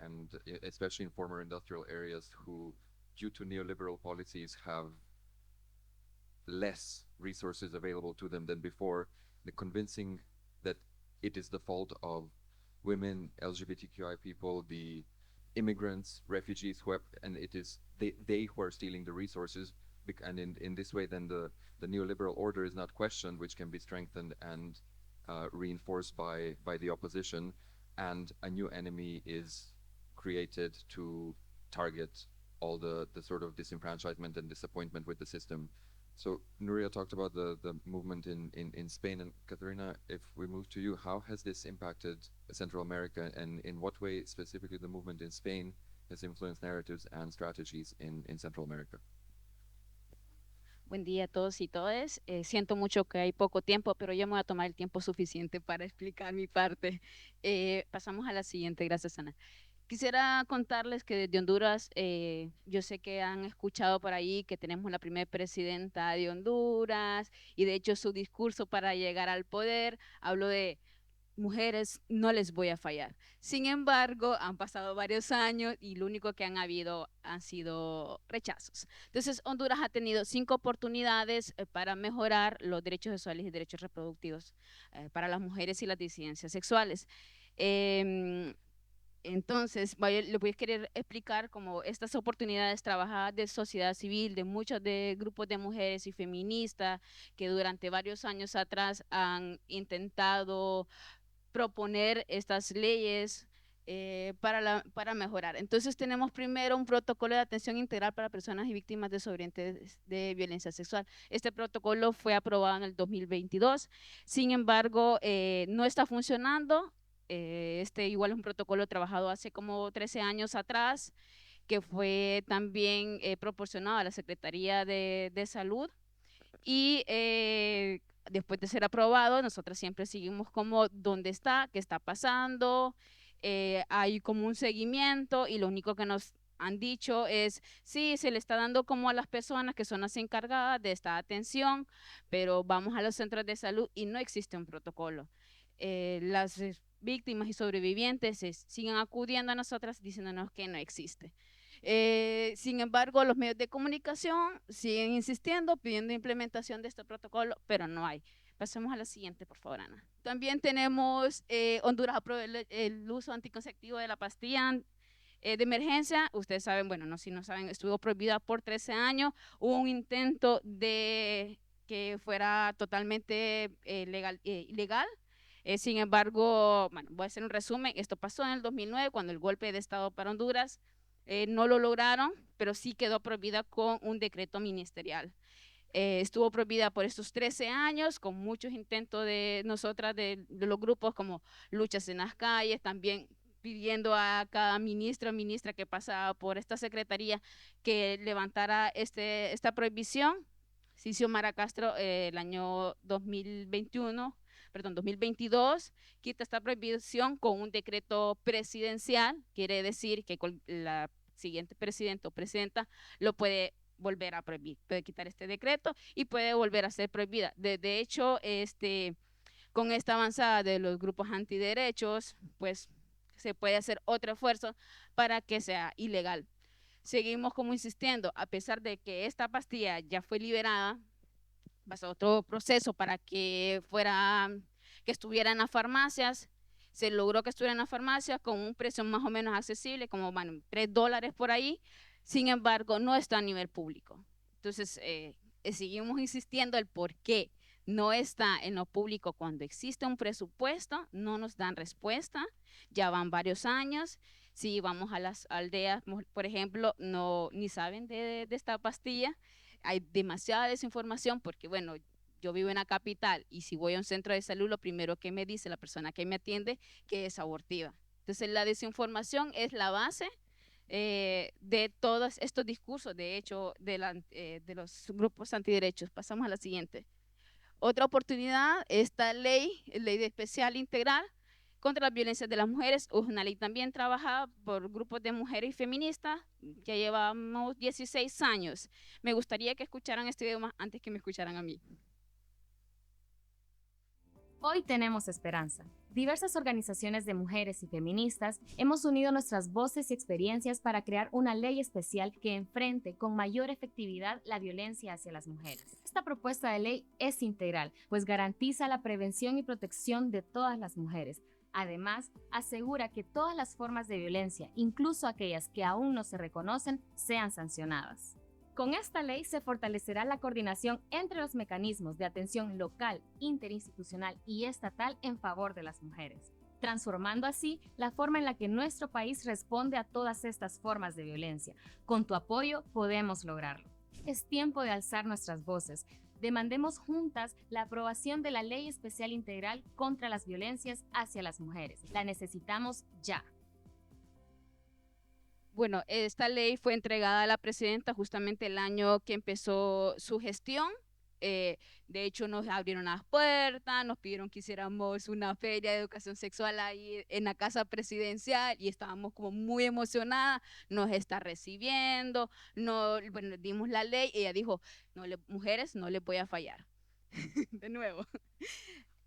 especially in former industrial areas who, due to neoliberal policies, have less resources available to them than before. The convincing that it is the fault of women, LGBTQI people, the immigrants, refugees, and it is they who are stealing the resources. And in this way, then the neoliberal order is not questioned, which can be strengthened and reinforced by the opposition, and a new enemy is created to target all the sort of disenfranchisement and disappointment with the system. So Nuria talked about the movement in Spain, and Katerina, if we move to you, how has this impacted Central America, and in what way specifically the movement in Spain has influenced narratives and strategies in Central America? Buen día a todos y todas. Siento mucho que hay poco tiempo, pero yo me voy a tomar el tiempo suficiente para explicar mi parte. Pasamos a la siguiente. Gracias, Ana. Quisiera contarles que desde Honduras, yo sé que han escuchado por ahí que tenemos la primera presidenta de Honduras, y de hecho su discurso para llegar al poder habló de mujeres, no les voy a fallar. Sin embargo, han pasado varios años y lo único que han habido han sido rechazos. Entonces, Honduras ha tenido 5 oportunidades para mejorar los derechos sexuales y derechos reproductivos para las mujeres y las disidencias sexuales. Entonces, le voy a querer explicar cómo estas oportunidades trabajadas de sociedad civil, de muchos de grupos de mujeres y feministas que durante varios años atrás han intentado proponer estas leyes para mejorar. Entonces tenemos primero un protocolo de atención integral para personas y víctimas de sobrevivientes de violencia sexual. Este protocolo fue aprobado en el 2022, sin embargo no está funcionando. Este igual es un protocolo trabajado hace como 13 años atrás, que fue también proporcionado a la Secretaría de Salud, y después de ser aprobado, nosotros siempre seguimos como dónde está, qué está pasando, hay como un seguimiento, y lo único que nos han dicho es, sí, se le está dando como a las personas que son las encargadas de esta atención, pero vamos a los centros de salud y no existe un protocolo. Las víctimas y sobrevivientes siguen acudiendo a nosotras diciéndonos que no existe. Sin embargo, los medios de comunicación siguen insistiendo, pidiendo implementación de este protocolo, pero no hay. Pasemos a la siguiente, por favor, Ana. También tenemos, Honduras aprobó el uso anticonceptivo de la pastilla de emergencia. Ustedes saben, bueno, no, si no saben, estuvo prohibida por 13 años. Hubo un intento de que fuera totalmente ilegal. Sin embargo, bueno, voy a hacer un resumen. Esto pasó en el 2009, cuando el golpe de Estado para Honduras. No lo lograron, pero sí quedó prohibida con un decreto ministerial. Estuvo prohibida por estos 13 años, con muchos intentos de nosotras, de los grupos como Luchas en las Calles, también pidiendo a cada ministro o ministra que pasaba por esta secretaría que levantara esta prohibición. Xiomara Castro el año 2022 quita esta prohibición con un decreto presidencial. Quiere decir que la siguiente presidente o presidenta lo puede volver a prohibir, puede quitar este decreto y puede volver a ser prohibida. De hecho, con esta avanzada de los grupos antiderechos, pues se puede hacer otro esfuerzo para que sea ilegal. Seguimos como insistiendo, a pesar de que esta pastilla ya fue liberada, pasó otro proceso para que estuviera en las farmacias. Se logró que estuviera en las farmacias con un precio más o menos accesible, como bueno, $3 por ahí. Sin embargo, no está a nivel público. Entonces, seguimos insistiendo el por qué no está en lo público cuando existe un presupuesto, no nos dan respuesta, ya van varios años. Si vamos a las aldeas, por ejemplo, no, ni saben de esta pastilla. Hay demasiada desinformación porque, bueno, yo vivo en la capital y si voy a un centro de salud, lo primero que me dice la persona que me atiende que es abortiva. Entonces, la desinformación es la base de todos estos discursos, de hecho, de los grupos antiderechos. Pasamos a la siguiente. Otra oportunidad, esta ley de especial integral contra las violencias de las mujeres, es una ley también trabajada por grupos de mujeres y feministas, ya llevamos 16 años. Me gustaría que escucharan este idioma antes que me escucharan a mí. Hoy tenemos esperanza. Diversas organizaciones de mujeres y feministas hemos unido nuestras voces y experiencias para crear una ley especial que enfrente con mayor efectividad la violencia hacia las mujeres. Esta propuesta de ley es integral, pues garantiza la prevención y protección de todas las mujeres. Además, asegura que todas las formas de violencia, incluso aquellas que aún no se reconocen, sean sancionadas. Con esta ley se fortalecerá la coordinación entre los mecanismos de atención local, interinstitucional y estatal en favor de las mujeres, transformando así la forma en la que nuestro país responde a todas estas formas de violencia. Con tu apoyo podemos lograrlo. Es tiempo de alzar nuestras voces. Demandemos juntas la aprobación de la Ley Especial Integral contra las violencias hacia las mujeres. La necesitamos ya. Bueno, esta ley fue entregada a la presidenta justamente el año que empezó su gestión. De hecho, nos abrieron las puertas, nos pidieron que hiciéramos una feria de educación sexual ahí en la casa presidencial y estábamos como muy emocionadas. Nos está recibiendo, no, bueno, dimos la ley y ella dijo, no, mujeres, no les voy a fallar. De nuevo.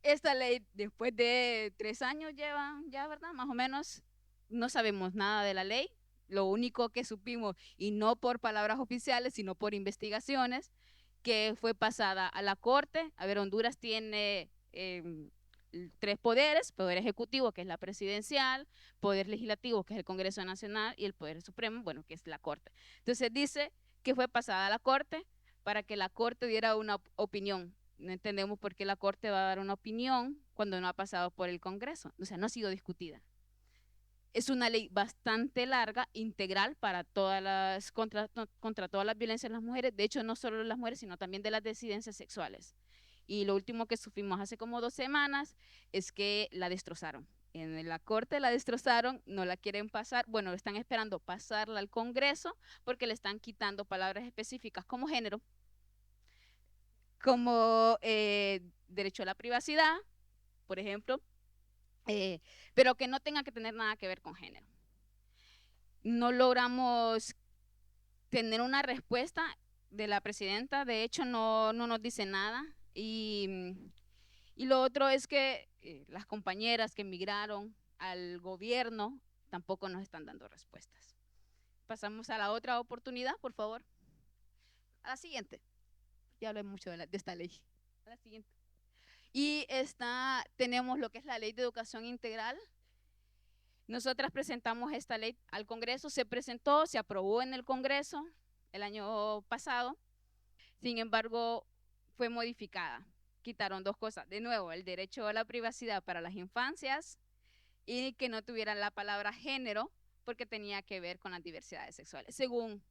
Esta ley, después de 3 años lleva ya, ¿verdad? Más o menos, no sabemos nada de la ley. Lo único que supimos, y no por palabras oficiales, sino por investigaciones, que fue pasada a la Corte. A ver, Honduras tiene 3 poderes: poder ejecutivo, que es la presidencial, poder legislativo, que es el Congreso Nacional, y el poder supremo, bueno, que es la Corte. Entonces dice que fue pasada a la Corte para que la Corte diera una opinión. No entendemos por qué la Corte va a dar una opinión cuando no ha pasado por el Congreso, o sea, no ha sido discutida. Es una ley bastante larga, integral para contra todas las violencias de las mujeres. De hecho, no solo de las mujeres, sino también de las disidencias sexuales. Y lo último que supimos hace como 2 semanas es que la destrozaron. En la Corte la destrozaron, no la quieren pasar. Bueno, están esperando pasarla al Congreso porque le están quitando palabras específicas como género, como derecho a la privacidad, por ejemplo, pero que no tenga que tener nada que ver con género. No logramos tener una respuesta de la presidenta, de hecho no nos dice nada. Y lo otro es que las compañeras que emigraron al gobierno tampoco nos están dando respuestas. Pasamos a la otra oportunidad, por favor. A la siguiente. Ya hablé mucho de esta ley. A la siguiente. Y tenemos lo que es la Ley de Educación Integral. Nosotras presentamos esta ley al Congreso, se presentó, se aprobó en el Congreso el año pasado. Sin embargo, fue modificada. Quitaron 2 cosas. De nuevo, el derecho a la privacidad para las infancias y que no tuvieran la palabra género porque tenía que ver con las diversidades sexuales, según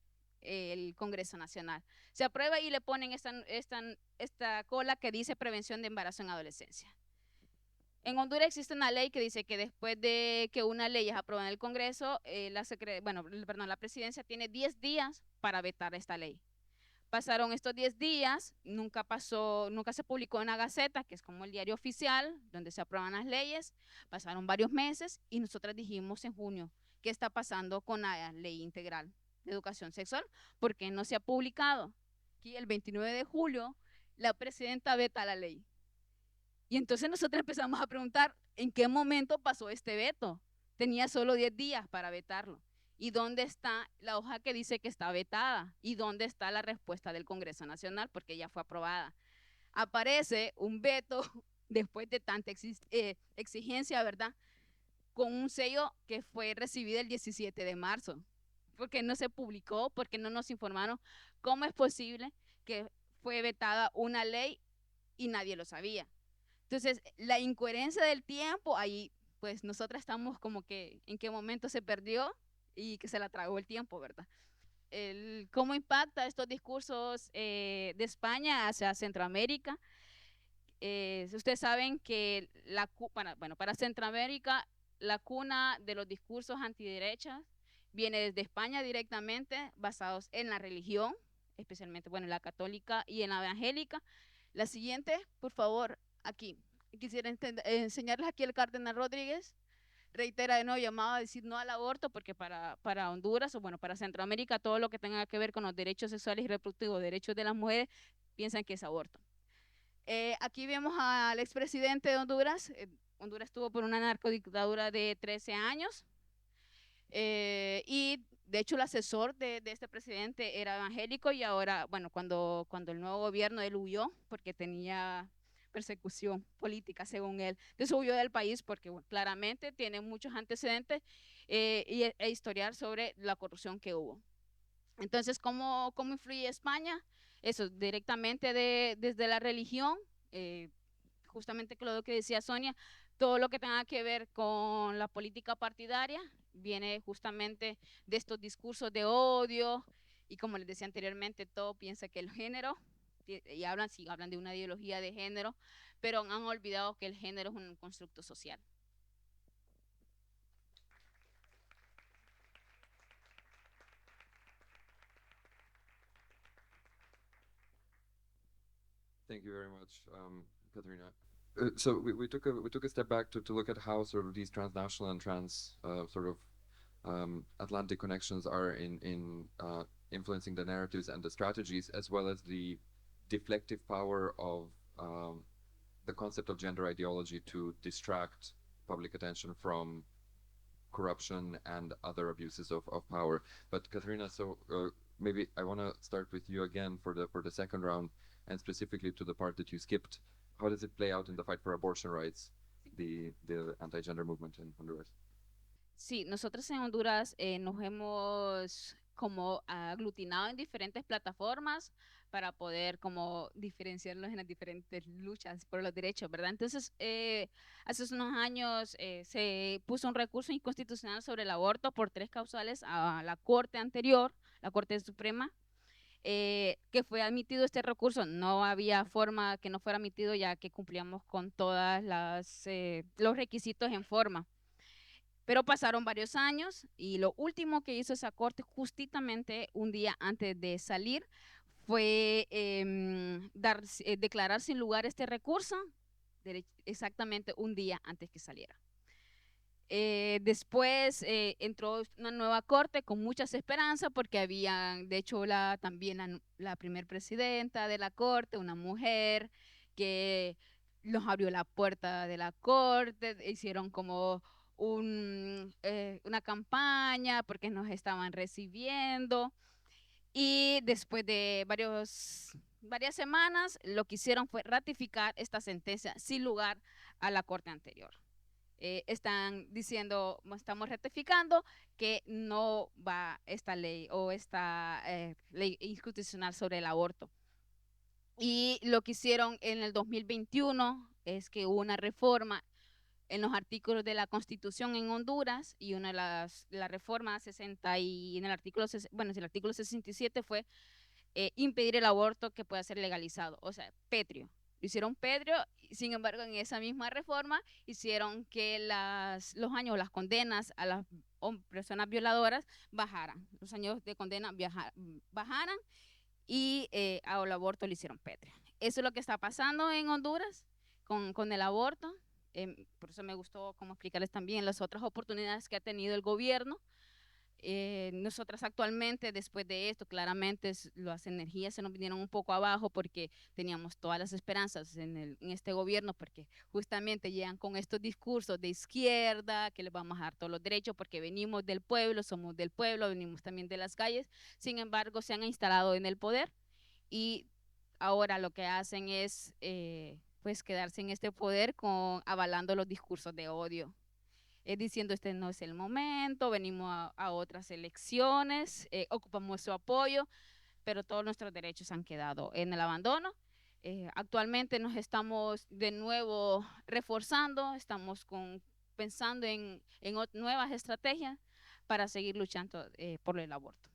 el Congreso Nacional. Se aprueba y le ponen esta cola que dice prevención de embarazo en adolescencia. En Honduras existe una ley que dice que después de que una ley es aprobada en el Congreso, la presidencia tiene 10 días para vetar esta ley. Pasaron estos 10 días, nunca se publicó en la Gaceta, que es como el diario oficial, donde se aprueban las leyes. Pasaron varios meses y nosotras dijimos en junio, ¿qué está pasando con la Ley Integral de Educación Sexual? ¿Por qué no se ha publicado? Aquí el 29 de julio, la presidenta veta la ley. Y entonces nosotros empezamos a preguntar, ¿en qué momento pasó este veto? Tenía solo 10 días para vetarlo. ¿Y dónde está la hoja que dice que está vetada? ¿Y dónde está la respuesta del Congreso Nacional? Porque ya fue aprobada. Aparece un veto después de tanta exigencia, ¿verdad? Con un sello que fue recibido el 17 de marzo. Porque no se publicó, porque no nos informaron cómo es posible que fue vetada una ley y nadie lo sabía. Entonces, la incoherencia del tiempo, ahí pues nosotras estamos como que en qué momento se perdió y que se la tragó el tiempo, ¿verdad? ¿Cómo impacta estos discursos de España hacia Centroamérica? Ustedes saben que para Centroamérica la cuna de los discursos antiderechas viene desde España directamente, basados en la religión, especialmente, bueno, en la católica y en la evangélica. La siguiente, por favor, aquí. Quisiera enseñarles aquí el cardenal Rodríguez. Reitera de nuevo llamado a decir no al aborto, porque para Honduras, o bueno, para Centroamérica, todo lo que tenga que ver con los derechos sexuales y reproductivos, derechos de las mujeres, piensan que es aborto. Aquí vemos al expresidente de Honduras. Honduras estuvo por una narcodictadura de 13 años. Y de hecho el asesor de este presidente era evangélico y ahora, bueno, cuando el nuevo gobierno, él huyó porque tenía persecución política, según él. Entonces huyó del país porque bueno, claramente tiene muchos antecedentes e historial sobre la corrupción que hubo. Entonces, ¿cómo influye España? Eso, directamente desde la religión, justamente lo que decía Sonia, todo lo que tenga que ver con la política partidaria viene justamente de estos discursos de odio y como les decía anteriormente, todo piensa que el género, y hablan de una ideología de género, pero han olvidado que el género es un constructo social. Thank you very much, Katerina. So we took a step back to look at how sort of these transnational and Atlantic connections are in influencing the narratives and the strategies, as well as the deflective power of the concept of gender ideology to distract public attention from corruption and other abuses of power. But Katerina, so maybe I want to start with you again for the second round, and specifically to the part that you skipped. How does it play out in the fight for abortion rights, the anti-gender movement in Honduras? Sí, nosotros en Honduras nos hemos como aglutinado en diferentes plataformas para poder como diferenciarlos en las diferentes luchas por los derechos, ¿verdad? Entonces, hace unos años se puso un recurso inconstitucional sobre el aborto por 3 causales a la Corte anterior, la Corte Suprema, que fue admitido este recurso. No había forma que no fuera admitido ya que cumplíamos con todas los requisitos en forma. Pero pasaron varios años y lo último que hizo esa corte justamente un día antes de salir fue declarar sin lugar este recurso exactamente un día antes que saliera. Después entró una nueva corte con muchas esperanzas porque había, de hecho, también la primer presidenta de la corte, una mujer que nos abrió la puerta de la corte, hicieron como una campaña porque nos estaban recibiendo y después de varias semanas lo que hicieron fue ratificar esta sentencia sin lugar a la corte anterior. Están diciendo, estamos ratificando que no va esta ley o esta ley inconstitucional sobre el aborto. Y lo que hicieron en el 2021 es que hubo una reforma en los artículos de la Constitución en Honduras y una de la reforma 60 y en el artículo, el artículo 67 fue impedir el aborto que pueda ser legalizado, o sea, pétreo. Lo hicieron pétreo, sin embargo, en esa misma reforma hicieron que los años, las condenas a las personas violadoras bajaran, los años de condena bajaran y al aborto lo hicieron pétreo. Eso es lo que está pasando en Honduras con el aborto. Por eso me gustó como explicarles también las otras oportunidades que ha tenido el gobierno Nosotras actualmente, después de esto, claramente las energías se nos vinieron un poco abajo porque teníamos todas las esperanzas en este gobierno, porque justamente llegan con estos discursos de izquierda, que les vamos a dar todos los derechos porque venimos del pueblo, somos del pueblo, venimos también de las calles. Sin embargo, se han instalado en el poder y ahora lo que hacen es pues quedarse en este poder avalando los discursos de odio, diciendo este no es el momento, venimos a otras elecciones, ocupamos su apoyo, pero todos nuestros derechos han quedado en el abandono. Actualmente nos estamos de nuevo reforzando, estamos pensando en nuevas estrategias para seguir luchando por el aborto.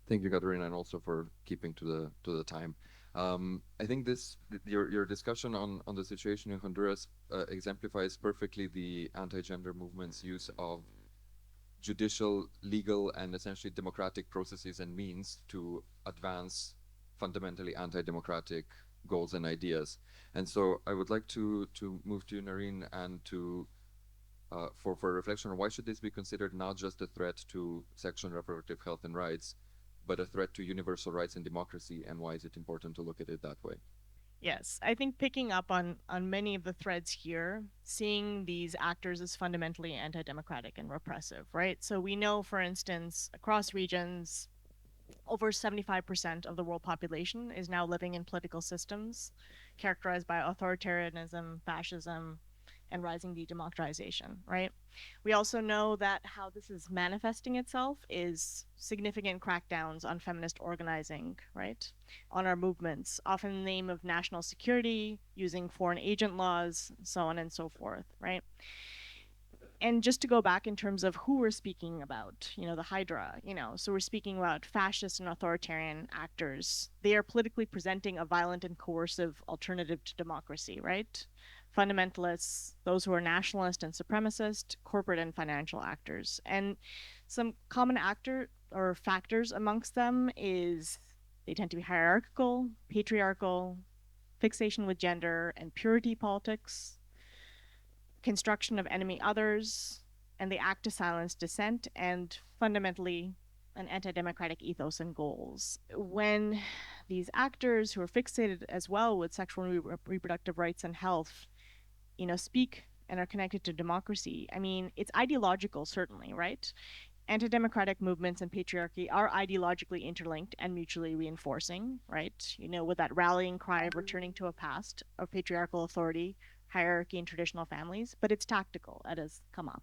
Thank you, Katerina, and also for keeping to the time. I think your discussion on the situation in Honduras exemplifies perfectly the anti-gender movement's use of judicial, legal, and essentially democratic processes and means to advance fundamentally anti-democratic goals and ideas. And so I would like to move to you, Narine, and to for a reflection on why should this be considered not just a threat to sexual and reproductive health and rights, but a threat to universal rights and democracy, and why is it important to look at it that way? Yes, I think picking up on many of the threads here, seeing these actors as fundamentally anti-democratic and repressive, right? So we know, for instance, across regions, over 75% of the world population is now living in political systems characterized by authoritarianism, fascism, and rising de-democratization, right? We also know that how this is manifesting itself is significant crackdowns on feminist organizing, right? On our movements, often in the name of national security, using foreign agent laws, so on and so forth, right? And just to go back in terms of who we're speaking about, the Hydra, so we're speaking about fascist and authoritarian actors. They are politically presenting a violent and coercive alternative to democracy, right? Fundamentalists, those who are nationalist and supremacist, corporate and financial actors. And some common actor or factors amongst them is they tend to be hierarchical, patriarchal, fixation with gender and purity politics, construction of enemy others, and they act to silence dissent, and fundamentally an anti-democratic ethos and goals. When these actors who are fixated as well with sexual and reproductive rights and health, speak and are connected to democracy, I mean, it's ideological, certainly, right? Anti-democratic movements and patriarchy are ideologically interlinked and mutually reinforcing, right? With that rallying cry of returning to a past of patriarchal authority, hierarchy, and traditional families, but it's tactical, as come up.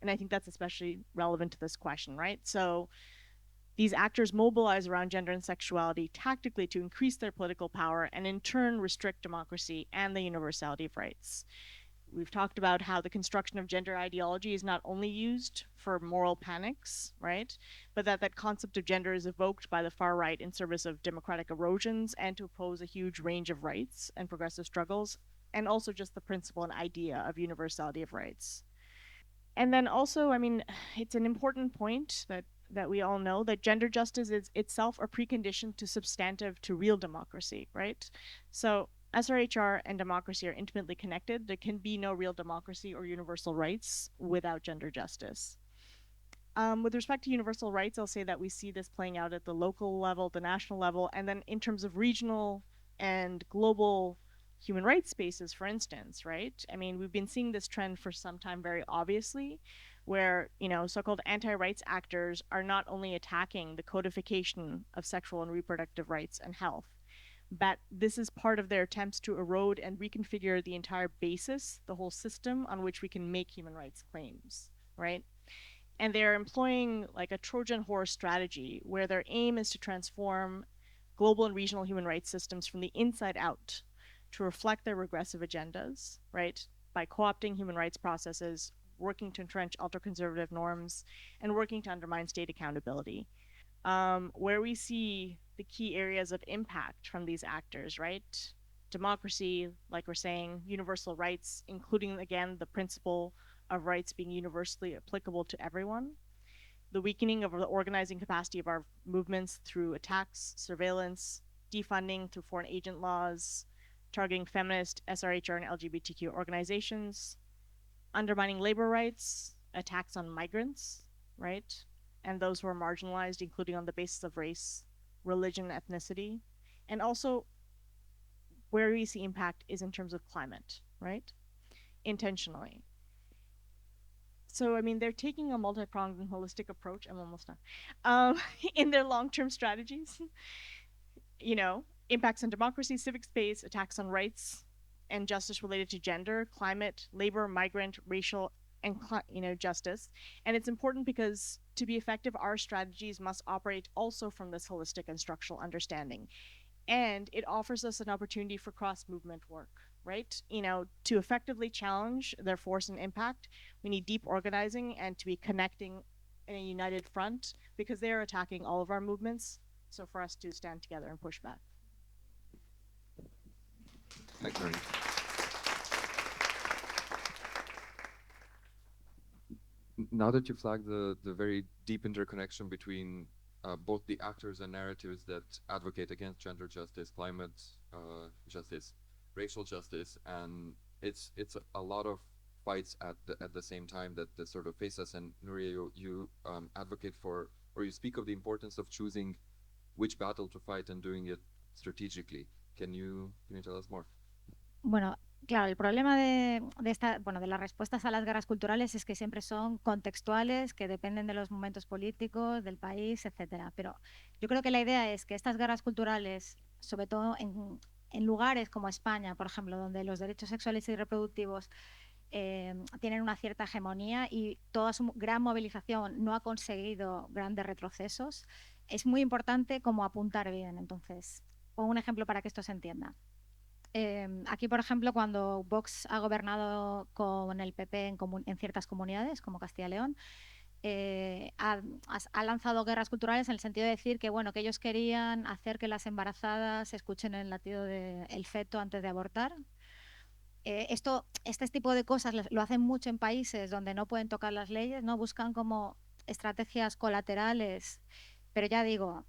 And I think that's especially relevant to this question, right? So these actors mobilize around gender and sexuality tactically to increase their political power and in turn restrict democracy and the universality of rights. We've talked about how the construction of gender ideology is not only used for moral panics, right? But that concept of gender is evoked by the far right in service of democratic erosions and to oppose a huge range of rights and progressive struggles, and also just the principle and idea of universality of rights. And then also, I mean, it's an important point that we all know that gender justice is itself a precondition to substantive, to real democracy, right? So SRHR and democracy are intimately connected. There can be no real democracy or universal rights without gender justice. With respect to universal rights, I'll say that we see this playing out at the local level, the national level, and then in terms of regional and global human rights spaces, for instance, right? I mean, we've been seeing this trend for some time very obviously, where, so-called anti-rights actors are not only attacking the codification of sexual and reproductive rights and health, but this is part of their attempts to erode and reconfigure the entire basis, the whole system on which we can make human rights claims, right? And they're employing like a Trojan horse strategy where their aim is to transform global and regional human rights systems from the inside out to reflect their regressive agendas, right? By co-opting human rights processes, working to entrench ultra-conservative norms, and working to undermine state accountability. Where we see the key areas of impact from these actors, right? Democracy, like we're saying, universal rights, including, again, the principle of rights being universally applicable to everyone. The weakening of the organizing capacity of our movements through attacks, surveillance, defunding through foreign agent laws, targeting feminist, SRHR, and LGBTQ organizations, undermining labor rights, attacks on migrants, right? And those who are marginalized, including on the basis of race, religion, ethnicity. And also, where we see impact is in terms of climate, right? Intentionally. So, I mean, they're taking a multi-pronged and holistic approach. I'm almost done. In their long-term strategies, you know, impacts on democracy, civic space, attacks on rights and justice related to gender, climate, labor, migrant, racial, and justice. And it's important because to be effective, our strategies must operate also from this holistic and structural understanding. And it offers us an opportunity for cross-movement work, right? You know, to effectively challenge their force and impact, we need deep organizing and to be connecting in a united front because they are attacking all of our movements. So for us to stand together and push back. Thanks, Marie. Now that you flagged the very deep interconnection between both the actors and narratives that advocate against gender justice, climate justice, racial justice, and it's a lot of fights at the same time that sort of face us. And Nuria, you advocate for, or you speak of the importance of choosing which battle to fight and doing it strategically. Can you tell us more? Bueno, claro, el problema de las respuestas a las guerras culturales es que siempre son contextuales, que dependen de los momentos políticos, del país, etcétera. Pero yo creo que la idea es que estas guerras culturales, sobre todo en lugares como España, por ejemplo, donde los derechos sexuales y reproductivos tienen una cierta hegemonía y toda su gran movilización no ha conseguido grandes retrocesos, es muy importante como apuntar bien. Entonces, pongo un ejemplo para que esto se entienda. Aquí, por ejemplo, cuando Vox ha gobernado con el PP en ciertas comunidades, como Castilla y León, ha lanzado guerras culturales en el sentido de decir que, bueno, que ellos querían hacer que las embarazadas escuchen el latido del feto antes de abortar. Este tipo de cosas lo hacen mucho en países donde no pueden tocar las leyes, ¿no? Buscan como estrategias colaterales, pero ya digo,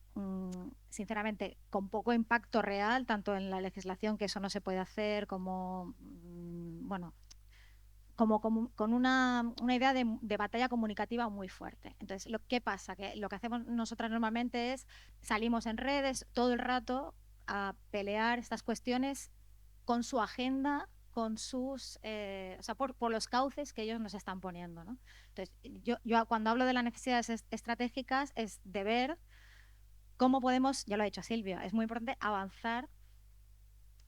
sinceramente, con poco impacto real, tanto en la legislación, que eso no se puede hacer, como, bueno, como con una idea de batalla comunicativa muy fuerte. Entonces, ¿qué pasa? Que lo que hacemos nosotras normalmente es salimos en redes todo el rato a pelear estas cuestiones con su agenda, con sus, o sea, por los cauces que ellos nos están poniendo, ¿no? Entonces, yo cuando hablo de las necesidades estratégicas es de ver cómo podemos, ya lo ha dicho Silvia, es muy importante avanzar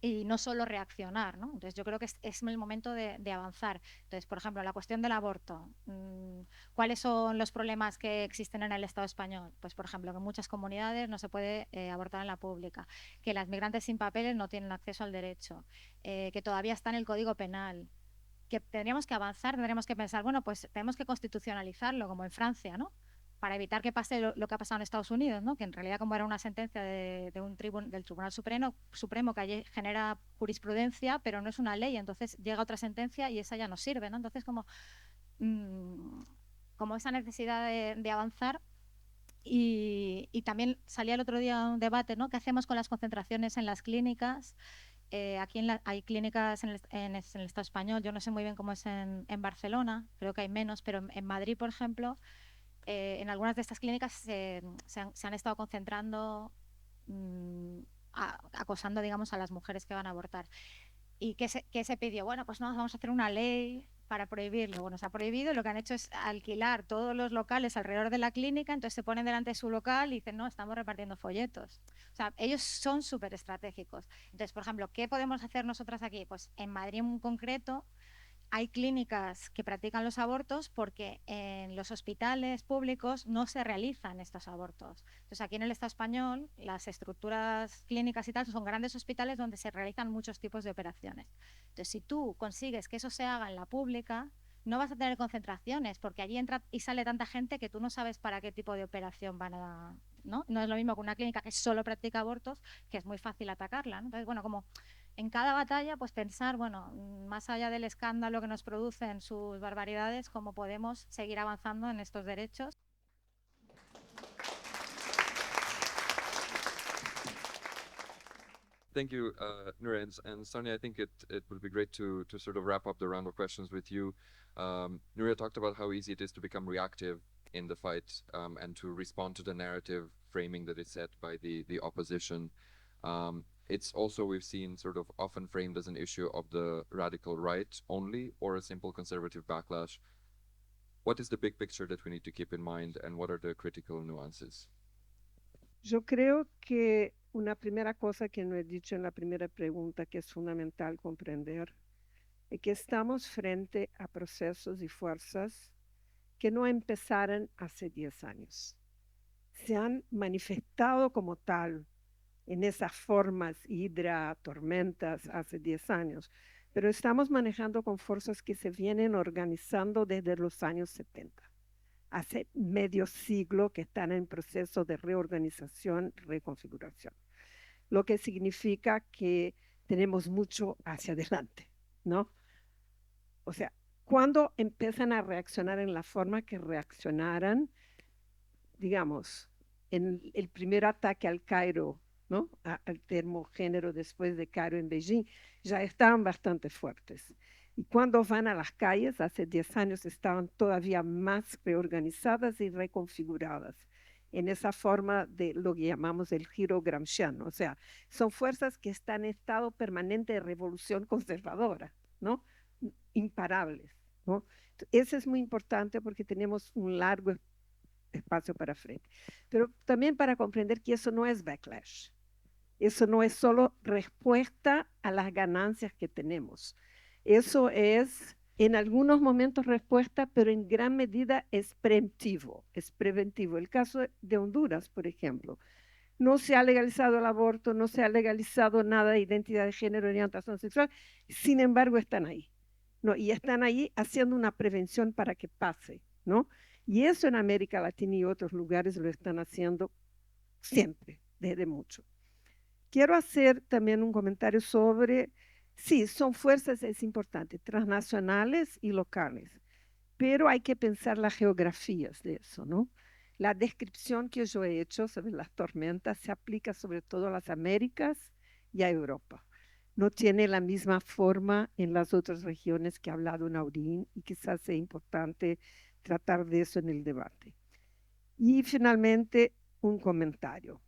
y no solo reaccionar, ¿no? Entonces yo creo que es el momento de avanzar. Entonces, por ejemplo, la cuestión del aborto. ¿Cuáles son los problemas que existen en el Estado español? Pues, por ejemplo, que en muchas comunidades no se puede abortar en la pública, que las migrantes sin papeles no tienen acceso al derecho, que todavía está en el Código Penal, que tendríamos que avanzar, tendríamos que pensar, bueno, pues tenemos que constitucionalizarlo, como en Francia, ¿no? Para evitar que pase lo que ha pasado en Estados Unidos, ¿no? Que en realidad, como era una sentencia del Tribunal Supremo que allí genera jurisprudencia, pero no es una ley, entonces llega otra sentencia y esa ya no sirve, ¿no? Entonces, como esa necesidad de avanzar. Y también salía el otro día un debate, ¿no? ¿Qué hacemos con las concentraciones en las clínicas? Aquí hay clínicas en el Estado español, yo no sé muy bien cómo es en Barcelona, creo que hay menos, pero en Madrid, por ejemplo, en algunas de estas clínicas se han estado concentrando, acosando, digamos, a las mujeres que van a abortar. ¿Y qué se pidió? Bueno, pues no, vamos a hacer una ley para prohibirlo. Bueno, se ha prohibido y lo que han hecho es alquilar todos los locales alrededor de la clínica, entonces se ponen delante de su local y dicen, no, estamos repartiendo folletos. O sea, ellos son súper estratégicos. Entonces, por ejemplo, ¿qué podemos hacer nosotras aquí? Pues en Madrid en concreto hay clínicas que practican los abortos porque en los hospitales públicos no se realizan estos abortos. Entonces, aquí en el Estado español, las estructuras clínicas y tal son grandes hospitales donde se realizan muchos tipos de operaciones. Entonces, si tú consigues que eso se haga en la pública, no vas a tener concentraciones porque allí entra y sale tanta gente que tú no sabes para qué tipo de operación van a... ¿no? No es lo mismo que una clínica que solo practica abortos, que es muy fácil atacarla, ¿no? Entonces, bueno, como en cada batalla, pues pensar, bueno, más allá del escándalo que nos producen sus barbaridades, cómo podemos seguir avanzando en estos derechos. Thank you, Nura and Sonia. I think it would be great to sort of wrap up the round of questions with you. Nura talked about how easy it is to become reactive in the fight and to respond to the narrative framing that is set by the opposition. It's also, we've seen, sort of often framed as an issue of the radical right only, or a simple conservative backlash. What is the big picture that we need to keep in mind, and what are the critical nuances? Yo creo que una primera cosa que no he dicho en la primera pregunta, que es fundamental comprender, es que estamos frente a procesos y fuerzas que no empezaron hace 10 años. Se han manifestado como tal en esas formas, hidra, tormentas, hace 10 años, pero estamos manejando con fuerzas que se vienen organizando desde los años 70. Hace medio siglo que están en proceso de reorganización, reconfiguración, lo que significa que tenemos mucho hacia adelante, ¿no? O sea, cuando empiezan a reaccionar en la forma que reaccionaran, digamos, en el primer ataque al Cairo, ¿no? Al termogénero después de Cairo en Beijing, ya estaban bastante fuertes. Y cuando van a las calles, hace 10 años estaban todavía más reorganizadas y reconfiguradas en esa forma de lo que llamamos el giro gramsciano. O sea, son fuerzas que están en estado permanente de revolución conservadora, ¿no? Imparables, ¿no? Eso es muy importante porque tenemos un largo espacio para frente. Pero también para comprender que eso no es backlash. Eso no es solo respuesta a las ganancias que tenemos. Eso es, en algunos momentos, respuesta, pero en gran medida es preventivo. Es preventivo. El caso de Honduras, por ejemplo. No se ha legalizado el aborto, no se ha legalizado nada de identidad de género, orientación sexual. Sin embargo, están ahí, ¿no? Y están ahí haciendo una prevención para que pase, ¿no? Y eso en América Latina y otros lugares lo están haciendo siempre, desde mucho. Quiero hacer también un comentario sobre, sí, son fuerzas, es importante, transnacionales y locales, pero hay que pensar las geografías de eso, ¿no? La descripción que yo he hecho sobre las tormentas se aplica sobre todo a las Américas y a Europa. No tiene la misma forma en las otras regiones que ha hablado Naurín, y quizás sea importante tratar de eso en el debate. Y finalmente, un comentario.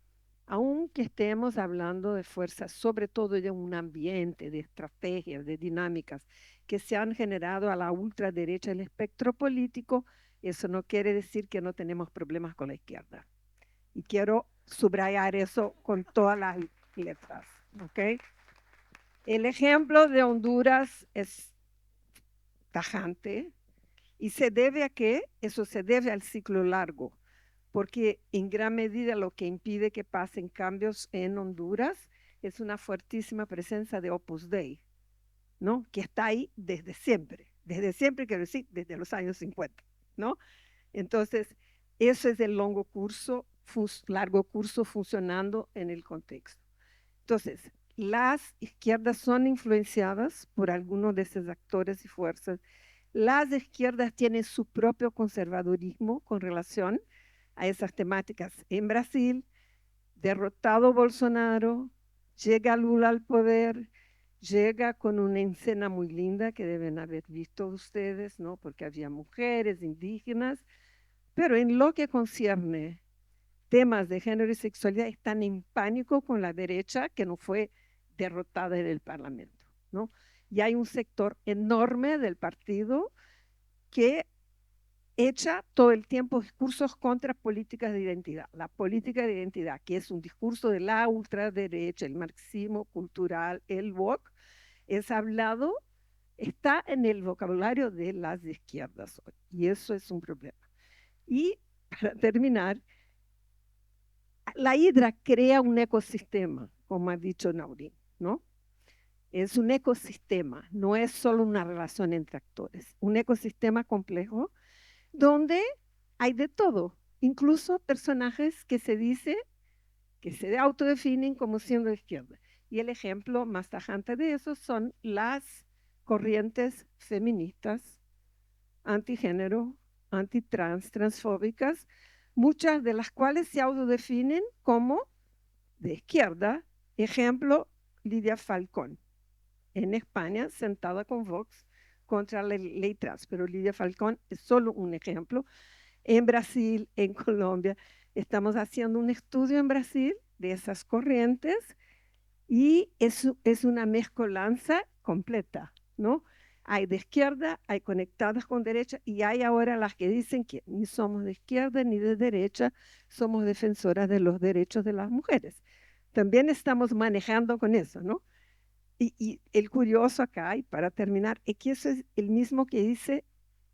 Aunque estemos hablando de fuerzas, sobre todo de un ambiente, de estrategias, de dinámicas que se han generado a la ultraderecha del espectro político, eso no quiere decir que no tenemos problemas con la izquierda. Y quiero subrayar eso con todas las letras, ¿ok? El ejemplo de Honduras es tajante y se debe a qué? Eso se debe al ciclo largo, porque en gran medida lo que impide que pasen cambios en Honduras es una fuertísima presencia de Opus Dei, ¿no? Que está ahí desde siempre, quiero decir, desde los años 50, ¿no? Entonces, eso es el largo curso funcionando en el contexto. Entonces, las izquierdas son influenciadas por algunos de esos actores y fuerzas. Las izquierdas tienen su propio conservadurismo con relación a esas temáticas. En Brasil, derrotado Bolsonaro, llega Lula al poder, llega con una escena muy linda que deben haber visto ustedes, ¿no? Porque había mujeres, indígenas, pero en lo que concierne temas de género y sexualidad están en pánico con la derecha que no fue derrotada en el Parlamento, ¿no? Y hay un sector enorme del partido que echa todo el tiempo discursos contra políticas de identidad. La política de identidad, que es un discurso de la ultraderecha, el marxismo cultural, el woke, es hablado, está en el vocabulario de las izquierdas hoy. Y eso es un problema. Y para terminar, la hidra crea un ecosistema, como ha dicho Naurín, ¿no? Es un ecosistema, no es solo una relación entre actores, un ecosistema complejo donde hay de todo, incluso personajes que se autodefinen como siendo de izquierda. Y el ejemplo más tajante de eso son las corrientes feministas, antigénero, antitrans, transfóbicas, muchas de las cuales se autodefinen como de izquierda. Ejemplo, Lidia Falcón, en España, sentada con Vox contra la ley trans, pero Lidia Falcón es solo un ejemplo. En Brasil, en Colombia, estamos haciendo un estudio en Brasil de esas corrientes y es una mezcolanza completa, ¿no? Hay de izquierda, hay conectadas con derecha y hay ahora las que dicen que ni somos de izquierda ni de derecha, somos defensoras de los derechos de las mujeres. También estamos manejando con eso, ¿no? Y el curioso acá, y para terminar, es que eso es el mismo que dice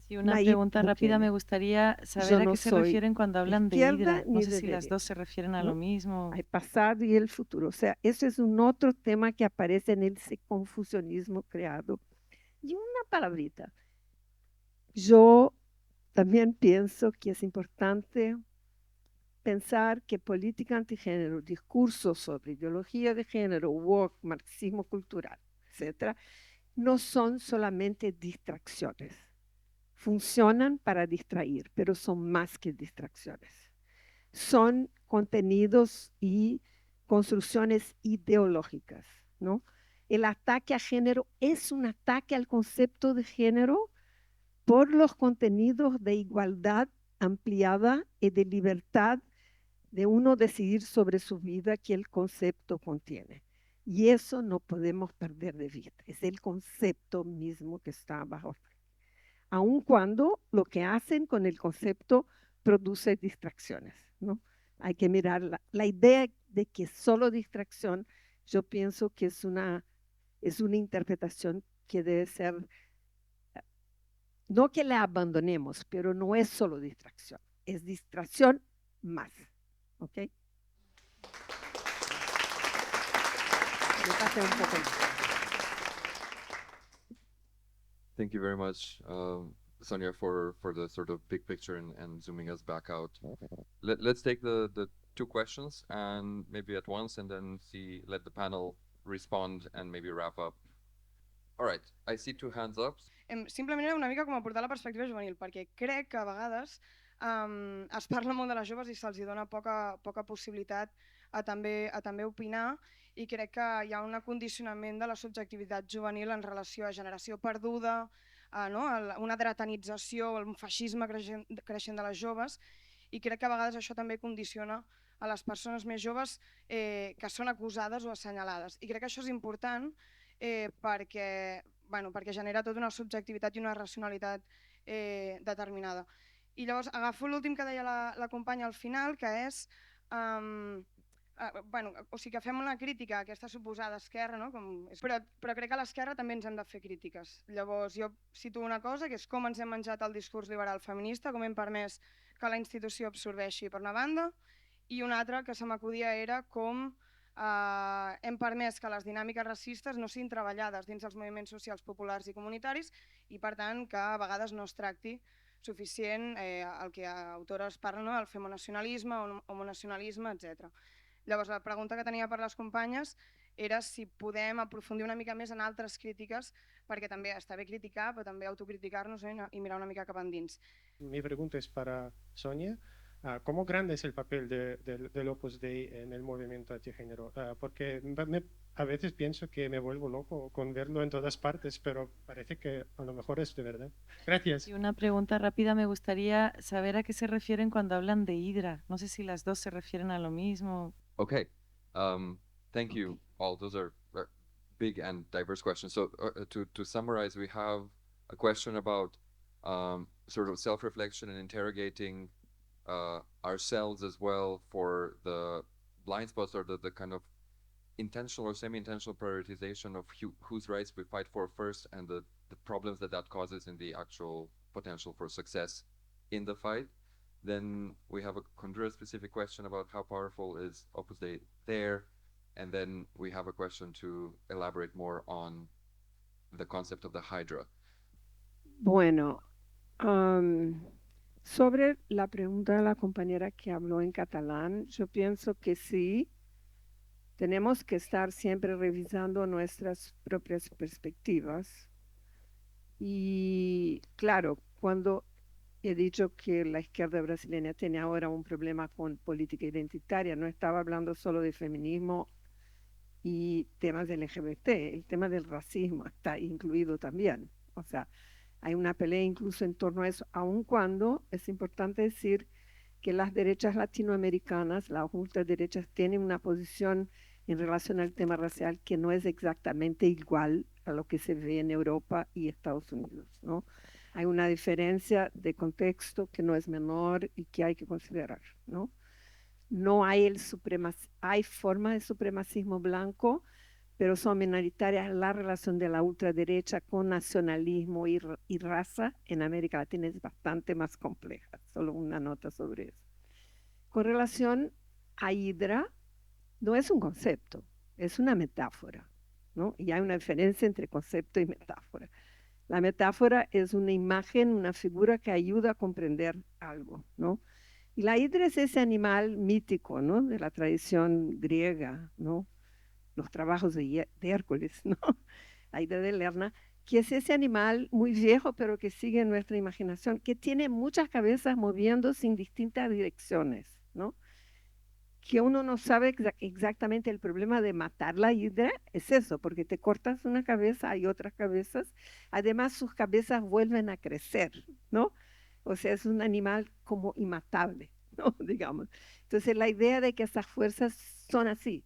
Sí, una Nayib pregunta rápida. Bukele. Me gustaría saber Yo a no qué se soy refieren cuando hablan de izquierda hidra. No ni sé de si las dos derecha, se refieren a ¿no? lo mismo. Hay pasado y el futuro. O sea, eso es un otro tema que aparece en ese confusionismo creado. Y una palabrita. Yo también pienso que es importante pensar que política antigénero, discursos sobre ideología de género, woke, marxismo cultural, etcétera, no son solamente distracciones. Funcionan para distraer, pero son más que distracciones. Son contenidos y construcciones ideológicas, ¿no? El ataque a género es un ataque al concepto de género por los contenidos de igualdad ampliada y de libertad de uno decidir sobre su vida que el concepto contiene. Y eso no podemos perder de vista. Es el concepto mismo que está bajo. Aun cuando lo que hacen con el concepto produce distracciones, ¿no? Hay que mirar la idea de que solo distracción, yo pienso que es una interpretación que debe ser, no que la abandonemos, pero no es solo distracción, es distracción más. ¿Ok? Me pasé un poco. Thank you very much, Sonia, for the sort of big picture and zooming us back out. Let's take the two questions and maybe at once, and then let the panel respond and maybe wrap up. All right, I see two hands up. Simplement era una mica com aportar la perspectiva juvenil, perquè crec que a vegades es parla molt de les joves i se'ls dona poca possibilitat a també opinar, i crec que hi ha un condicionament de la subjectivitat juvenil en relació a generació perduda, no? Una dretanització, un feixisme creixent de les joves, i crec que a vegades això també condiciona a les persones més joves que són acusades o assenyalades. I crec que això és important perquè genera tota una subjectivitat i una racionalitat determinada. I llavors agafo l'últim que deia la companya al final, que és o sigui que fem una crítica a aquesta suposada esquerra, no? Però crec que a l'esquerra també ens hem de fer crítiques. Llavors jo cito una cosa, que és com ens hem menjat el discurs liberal feminista, com hem permès que la institució absorbeixi per una banda, i una altra que se m'acudia era com hem permès que les dinàmiques racistes no siguin treballades dins els moviments socials populars i comunitaris, i per tant que a vegades no es tracti suficient el que autores parlen, el femonacionalisme, homonacionalisme, etc. Llavors la pregunta que tenia per les companyes era si podem aprofundir una mica més en altres crítiques, perquè també està bé criticar, però també autocriticar-nos i mirar una mica cap endins. Mi pregunta es para Sonia. ¿Cómo grande es el papel del Opus Dei en el movimiento antigénero? Porque a veces pienso que me vuelvo loco con verlo en todas partes, pero parece que a lo mejor es de verdad. Gracias. Y una pregunta rápida. Me gustaría saber a qué se refieren cuando hablan de hidra. No sé si las dos se refieren a lo mismo. Okay, thank you all. Those are big and diverse questions. So to summarize, we have a question about sort of self-reflection and interrogating ourselves as well for the blind spots or the kind of intentional or semi-intentional prioritization of whose rights we fight for first, and the problems that causes in the actual potential for success in the fight. Then we have a Honduras-specific question about how powerful is Opus Dei there, and then we have a question to elaborate more on the concept of the Hydra. Bueno, sobre la pregunta de la compañera que habló en catalán, yo pienso que sí, tenemos que estar siempre revisando nuestras propias perspectivas. Y claro, cuando he dicho que la izquierda brasileña tiene ahora un problema con política identitaria, no estaba hablando solo de feminismo y temas del LGBT. El tema del racismo está incluido también. O sea, hay una pelea incluso en torno a eso, aun cuando es importante decir que las derechas latinoamericanas, las ultraderechas, tienen una posición en relación al tema racial que no es exactamente igual a lo que se ve en Europa y Estados Unidos, ¿no? Hay una diferencia de contexto que no es menor y que hay que considerar, ¿no? No hay hay formas de supremacismo blanco, pero son minoritarias. La relación de la ultraderecha con nacionalismo y raza en América Latina es bastante más compleja. Solo una nota sobre eso. Con relación a Hydra, no es un concepto, es una metáfora, ¿no? Y hay una diferencia entre concepto y metáfora. La metáfora es una imagen, una figura que ayuda a comprender algo, ¿no? Y la hidra es ese animal mítico, ¿no? De la tradición griega, ¿no? Los trabajos de Hércules, ¿no? La hidra de Lerna, que es ese animal muy viejo, pero que sigue en nuestra imaginación, que tiene muchas cabezas moviéndose en distintas direcciones, ¿no? Que uno no sabe exactamente el problema de matar la hidra, es eso, porque te cortas una cabeza, hay otras cabezas, además sus cabezas vuelven a crecer, ¿no? O sea, es un animal como inmatable, ¿no? Digamos. Entonces, la idea de que esas fuerzas son así.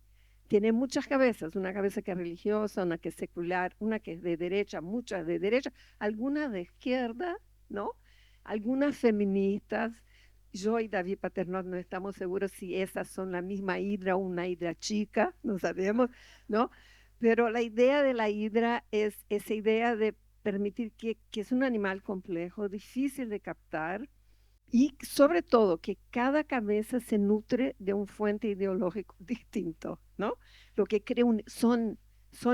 Tienen muchas cabezas, una cabeza que es religiosa, una que es secular, una que es de derecha, muchas de derecha, algunas de izquierda, ¿no? Algunas feministas. Yo y David Paternot no estamos seguros si esas son la misma hidra o una hidra chica, no sabemos, ¿no? Pero la idea de la hidra es esa idea de permitir que es un animal complejo, difícil de captar, y sobre todo que cada cabeza se nutre de un fuente ideológico distinto, ¿no? Lo que creen son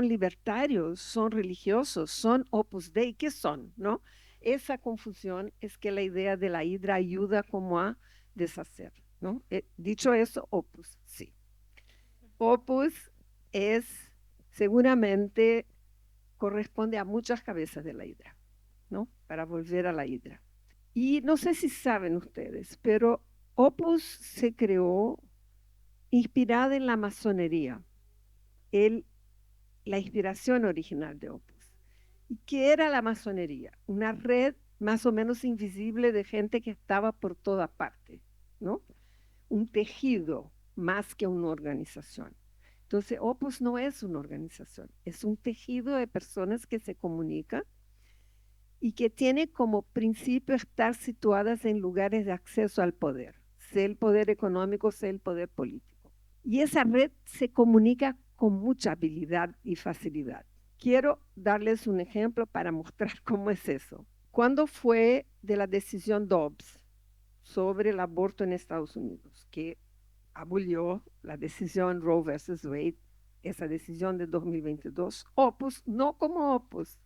libertarios, son religiosos, son Opus Dei, ¿qué son, no? Esa confusión es que la idea de la hidra ayuda como a deshacer, ¿no? Dicho eso, Opus, sí. Opus es seguramente corresponde a muchas cabezas de la hidra, ¿no? Para volver a la hidra. Y no sé si saben ustedes, pero Opus se creó inspirada en la masonería, la inspiración original de Opus. ¿Y qué era la masonería? Una red más o menos invisible de gente que estaba por toda parte, ¿no? Un tejido más que una organización. Entonces, Opus no es una organización, es un tejido de personas que se comunican y que tiene como principio estar situadas en lugares de acceso al poder, sea el poder económico, sea el poder político. Y esa red se comunica con mucha habilidad y facilidad. Quiero darles un ejemplo para mostrar cómo es eso. ¿Cuándo fue de la decisión Dobbs sobre el aborto en Estados Unidos, que abolió la decisión Roe versus Wade, esa decisión de 2022? Opus, no como Opus,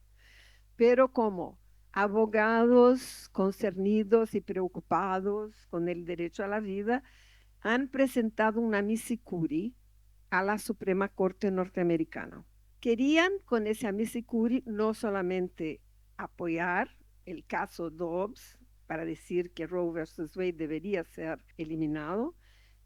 pero como abogados concernidos y preocupados con el derecho a la vida, han presentado una amicus a la Suprema Corte norteamericana. Querían con ese amicus no solamente apoyar el caso Dobbs para decir que Roe versus Wade debería ser eliminado,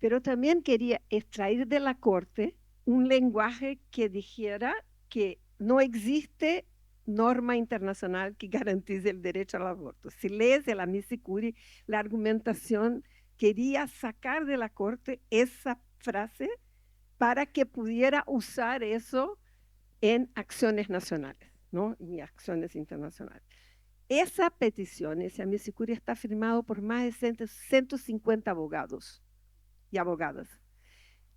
pero también quería extraer de la Corte un lenguaje que dijera que no existe norma internacional que garantice el derecho al aborto. Si lees el amicus curiae, la argumentación quería sacar de la Corte esa frase para que pudiera usar eso en acciones nacionales, ¿no? Y acciones internacionales. Esa petición, ese amicus curiae, está firmado por más de 150 abogados y abogadas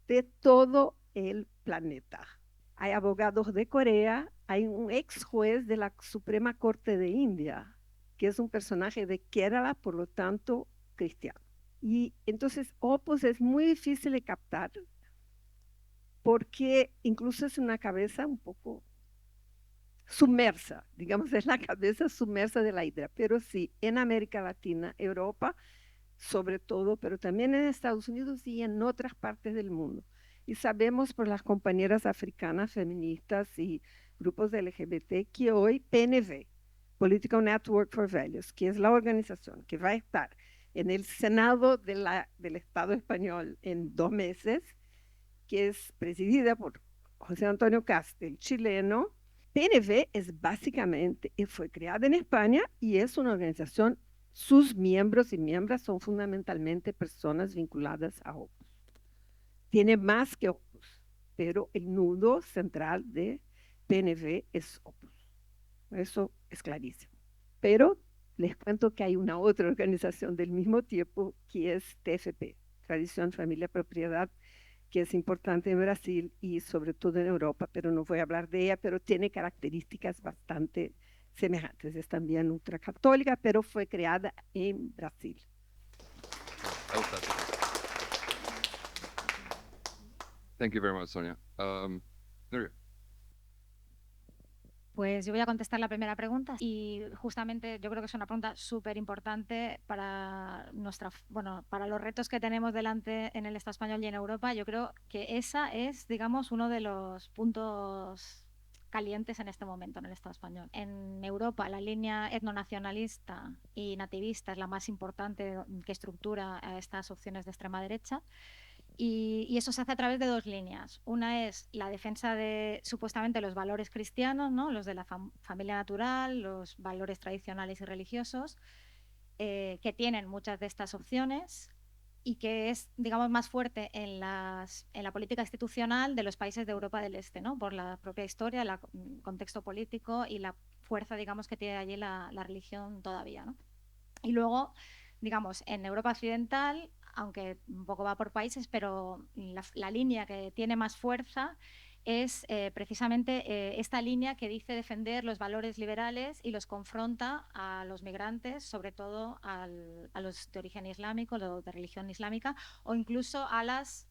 de todo el planeta. Hay abogados de Corea, hay un ex juez de la Suprema Corte de India, que es un personaje de Kerala, por lo tanto, cristiano. Y entonces Opus es muy difícil de captar, porque incluso es una cabeza un poco sumersa, digamos, es la cabeza sumersa de la hidra, pero sí, en América Latina, Europa, sobre todo, pero también en Estados Unidos y en otras partes del mundo. Y sabemos por las compañeras africanas, feministas y grupos de LGBT que hoy PNV, Political Network for Values, que es la organización que va a estar en el Senado del Estado español en 2 meses, que es presidida por José Antonio Castel, chileno. PNV es básicamente, fue creada en España y es una organización, sus miembros y miembros son fundamentalmente personas vinculadas a Opus. Tiene más que Opus, pero el nudo central de PNV es Opus. Eso es clarísimo. Pero les cuento que hay una otra organización del mismo tiempo que es TFP, Tradición, Familia, Propiedad, que es importante en Brasil y sobre todo en Europa, pero no voy a hablar de ella, pero tiene características bastante semejantes. Es también ultracatólica, pero fue creada en Brasil. Thank you very much, Sonia. Nuria. Pues yo voy a contestar la primera pregunta y justamente yo creo que es una pregunta súper importante para para los retos que tenemos delante en el Estado español y en Europa. Yo creo que esa es, digamos, uno de los puntos calientes en este momento en el Estado español. En Europa la línea etnonacionalista y nativista es la más importante que estructura a estas opciones de extrema derecha. Y eso se hace a través de dos líneas. Una es la defensa de supuestamente los valores cristianos, ¿no? Los de la familia natural, los valores tradicionales y religiosos, que tienen muchas de estas opciones y que es, digamos, más fuerte en la política institucional de los países de Europa del Este, ¿no? Por la propia historia, el contexto político y la fuerza, digamos, que tiene allí la religión todavía, ¿no? Y luego, digamos, en Europa Occidental, aunque un poco va por países, pero la línea que tiene más fuerza es precisamente esta línea que dice defender los valores liberales y los confronta a los migrantes, sobre todo a los de origen islámico, los de religión islámica, o incluso a las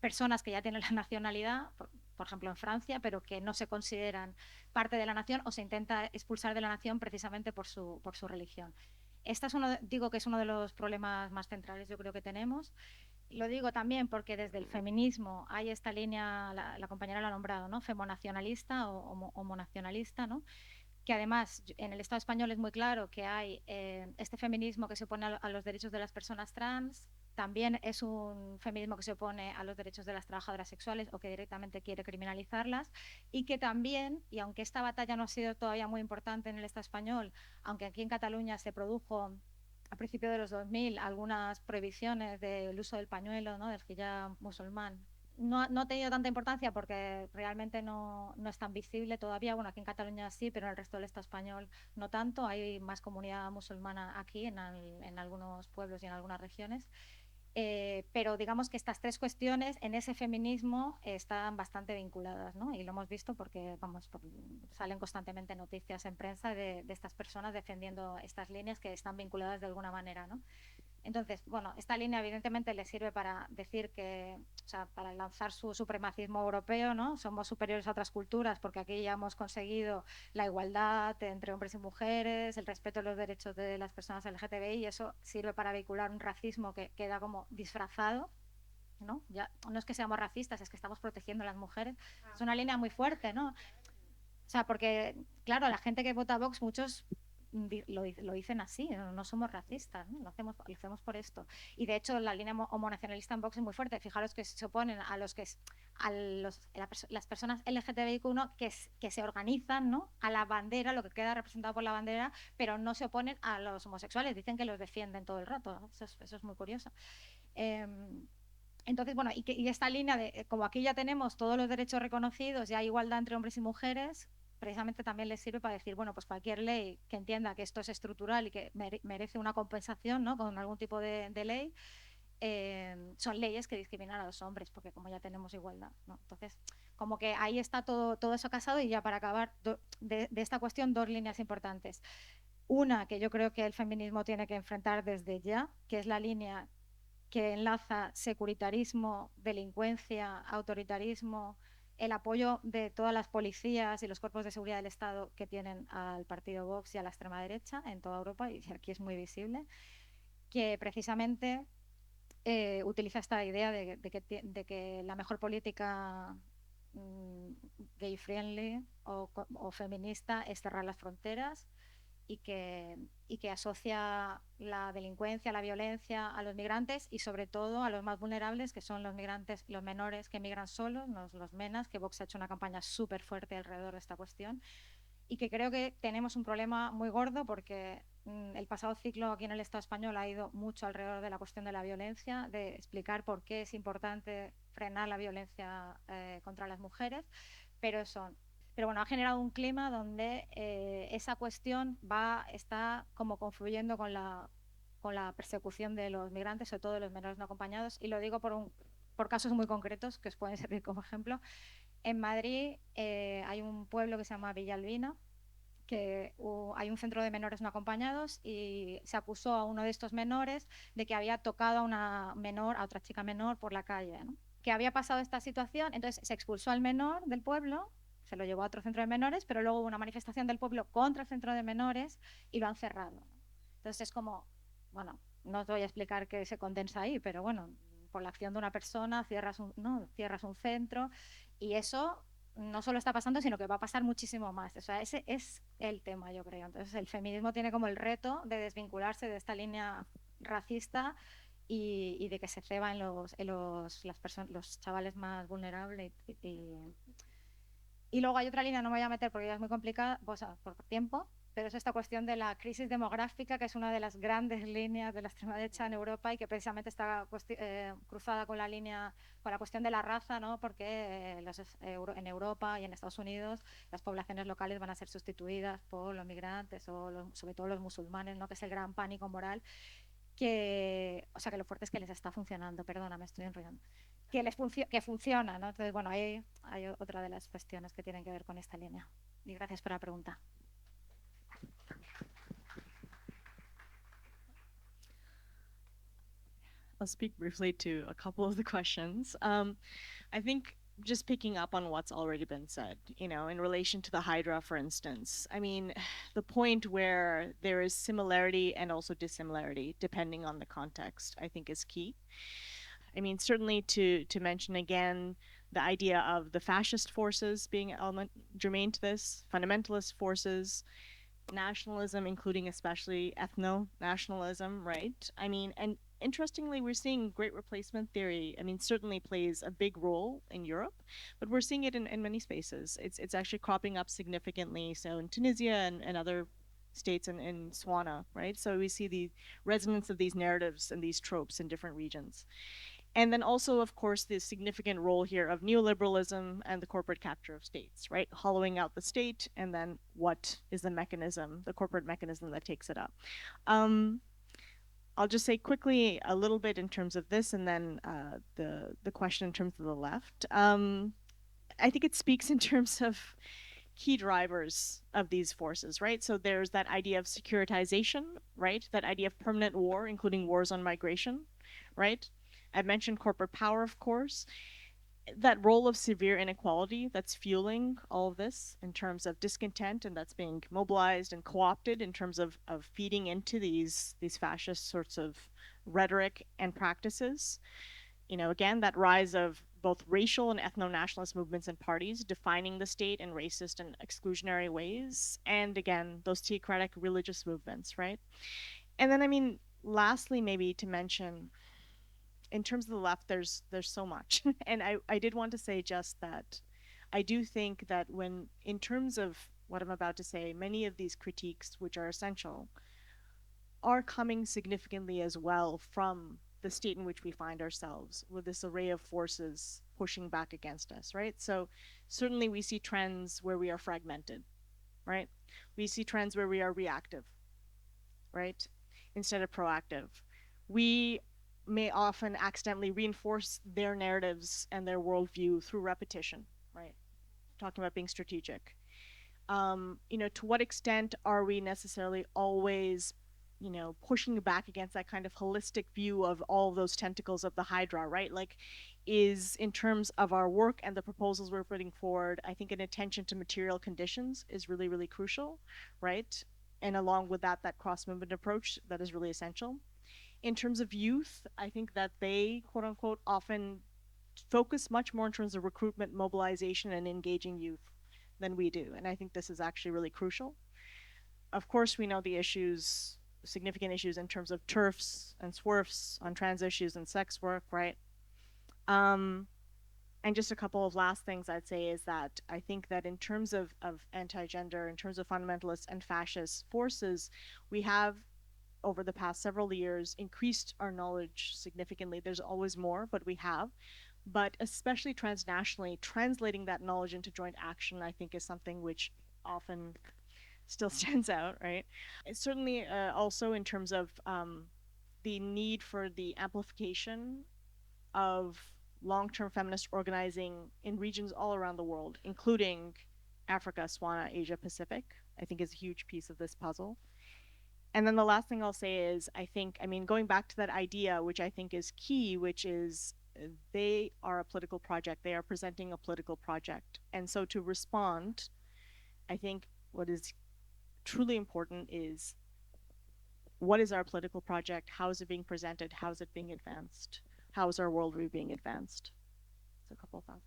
personas que ya tienen la nacionalidad, por ejemplo en Francia, pero que no se consideran parte de la nación o se intenta expulsar de la nación precisamente por su religión. Esta es digo que es uno de los problemas más centrales, yo creo que tenemos. Lo digo también porque desde el feminismo hay esta línea, la compañera lo ha nombrado, ¿no? Femonacionalista o homonacionalista, ¿no? Que además en el Estado español es muy claro que hay este feminismo que se opone a los derechos de las personas trans, también es un feminismo que se opone a los derechos de las trabajadoras sexuales o que directamente quiere criminalizarlas y que también, y aunque esta batalla no ha sido todavía muy importante en el Estado español, aunque aquí en Cataluña se produjo a principios de los 2000 algunas prohibiciones del uso del pañuelo, ¿no? Del hijab musulmán, no ha tenido tanta importancia porque realmente no es tan visible todavía. Bueno, aquí en Cataluña sí, pero en el resto del Estado español no tanto. Hay más comunidad musulmana aquí en algunos pueblos y en algunas regiones. Pero digamos que estas tres cuestiones en ese feminismo están bastante vinculadas, ¿no? Y lo hemos visto porque salen constantemente noticias en prensa de estas personas defendiendo estas líneas que están vinculadas de alguna manera, ¿no? Entonces, bueno, esta línea evidentemente le sirve para decir que, o sea, para lanzar su supremacismo europeo, ¿no? Somos superiores a otras culturas porque aquí ya hemos conseguido la igualdad entre hombres y mujeres, el respeto a los derechos de las personas LGTBI y eso sirve para vehicular un racismo que queda como disfrazado, ¿no? Ya no es que seamos racistas, es que estamos protegiendo a las mujeres. Es una línea muy fuerte, ¿no? O sea, porque, claro, la gente que vota Vox, muchos lo dicen así, no somos racistas, ¿no? Lo hacemos por esto. Y de hecho la línea homonacionalista en Vox es muy fuerte. Fijaros que se oponen a las personas LGTBIQ1 que se organizan, ¿no? A la bandera, lo que queda representado por la bandera, pero no se oponen a los homosexuales, dicen que los defienden todo el rato, ¿no? Eso es muy curioso. Entonces, bueno, y esta línea de, como aquí ya tenemos todos los derechos reconocidos, ya hay igualdad entre hombres y mujeres, precisamente también les sirve para decir, bueno, pues cualquier ley que entienda que esto es estructural y que merece una compensación, ¿no? Con algún tipo de ley, son leyes que discriminan a los hombres, porque como ya tenemos igualdad, ¿no? Entonces, como que ahí está todo eso casado y ya para acabar de esta cuestión, dos líneas importantes. Una que yo creo que el feminismo tiene que enfrentar desde ya, que es la línea que enlaza securitarismo, delincuencia, autoritarismo, el apoyo de todas las policías y los cuerpos de seguridad del Estado que tienen al partido Vox y a la extrema derecha en toda Europa, y aquí es muy visible, que precisamente utiliza esta idea de que la mejor política gay friendly o feminista es cerrar las fronteras y que asocia la delincuencia, la violencia a los migrantes y sobre todo a los más vulnerables, que son los migrantes, los menores que migran solos, los MENAs, que Vox ha hecho una campaña súper fuerte alrededor de esta cuestión y que creo que tenemos un problema muy gordo porque el pasado ciclo aquí en el Estado español ha ido mucho alrededor de la cuestión de la violencia, de explicar por qué es importante frenar la violencia contra las mujeres, pero bueno, ha generado un clima donde esa cuestión está como confluyendo con la persecución de los migrantes, sobre todo de los menores no acompañados, y lo digo por casos muy concretos que os pueden servir como ejemplo. En Madrid hay un pueblo que se llama Villalbina, que hay un centro de menores no acompañados y se acusó a uno de estos menores de que había tocado a una menor, a otra chica menor por la calle, ¿no? Que había pasado esta situación, entonces se expulsó al menor del pueblo, se lo llevó a otro centro de menores, pero luego hubo una manifestación del pueblo contra el centro de menores y lo han cerrado, ¿no? Entonces es como, bueno, no os voy a explicar qué se condensa ahí, pero bueno, por la acción de una persona cierras un centro y eso no solo está pasando, sino que va a pasar muchísimo más. O sea, ese es el tema, yo creo. Entonces, el feminismo tiene como el reto de desvincularse de esta línea racista y de que se ceba en los chavales más vulnerables. Y luego hay otra línea, no me voy a meter porque ya es muy complicada, pues, por tiempo, pero es esta cuestión de la crisis demográfica, que es una de las grandes líneas de la extrema derecha en Europa y que precisamente está cruzada con la cuestión de la raza, ¿no? Porque en Europa y en Estados Unidos las poblaciones locales van a ser sustituidas por los migrantes o sobre todo los musulmanes, ¿no? Que es el gran pánico moral o sea, que lo fuerte es que les está funcionando, perdona, me estoy enrollando, que funciona, ¿no? Entonces, bueno, hay otra de las cuestiones que tienen que ver con esta línea. Y gracias por la pregunta. I'll speak briefly to a couple of the questions. I think just picking up on what's already been said, in relation to the Hydra, for instance, I mean, the point where there is similarity and also dissimilarity, depending on the context, I think is key. I mean, certainly to mention again the idea of the fascist forces being germane to this, fundamentalist forces, nationalism, including especially ethno-nationalism, right? I mean, and interestingly, we're seeing great replacement theory. I mean, certainly plays a big role in Europe, but we're seeing it in many spaces. It's actually cropping up significantly. So in Tunisia and other states in Swana, right? So we see the resonance of these narratives and these tropes in different regions. And then also, of course, the significant role here of neoliberalism and the corporate capture of states, right? Hollowing out the state, and then what is the mechanism, the corporate mechanism that takes it up. I'll just say quickly a little bit in terms of this, and then the question in terms of the left. I think it speaks in terms of key drivers of these forces, right? So there's that idea of securitization, right? That idea of permanent war, including wars on migration, right? I mentioned corporate power, of course. That role of severe inequality that's fueling all of this in terms of discontent, and that's being mobilized and co-opted in terms of feeding into these fascist sorts of rhetoric and practices. Again, that rise of both racial and ethno-nationalist movements and parties defining the state in racist and exclusionary ways. And again, those theocratic religious movements, right? And then, I mean, lastly, maybe to mention, in terms of the left, there's so much. And I did want to say just that I do think that in terms of what I'm about to say, many of these critiques, which are essential, are coming significantly as well from the state in which we find ourselves, with this array of forces pushing back against us, right? So certainly we see trends where we are fragmented, right? We see trends where we are reactive, right? Instead of proactive. We may often accidentally reinforce their narratives and their worldview through repetition, right? Talking about being strategic. To what extent are we necessarily always, pushing back against that kind of holistic view of all of those tentacles of the Hydra, right? Like, is in terms of our work and the proposals we're putting forward, I think an attention to material conditions is really, really crucial, right? And along with that cross-movement approach, that is really essential. In terms of youth, I think that they, quote unquote, often focus much more in terms of recruitment, mobilization, and engaging youth than we do. And I think this is actually really crucial. of course, we know the issues, significant issues in terms of TERFs and SWERFs on trans issues and sex work, right? And just a couple of last things I'd say is that I think that in terms of anti-gender, in terms of fundamentalist and fascist forces, we have, over the past several years, increased our knowledge significantly. There's always more, but we have. But especially transnationally, translating that knowledge into joint action, I think, is something which often still stands out, right? It's certainly also in terms of the need for the amplification of long-term feminist organizing in regions all around the world, including Africa, Swana, Asia Pacific, I think is a huge piece of this puzzle. And then the last thing I'll say is, going back to that idea, which I think is key, which is they are a political project. They are presenting a political project. And so to respond, I think what is truly important is, what is our political project? How is it being presented? How is it being advanced? How is our worldview being advanced? So a couple of thoughts.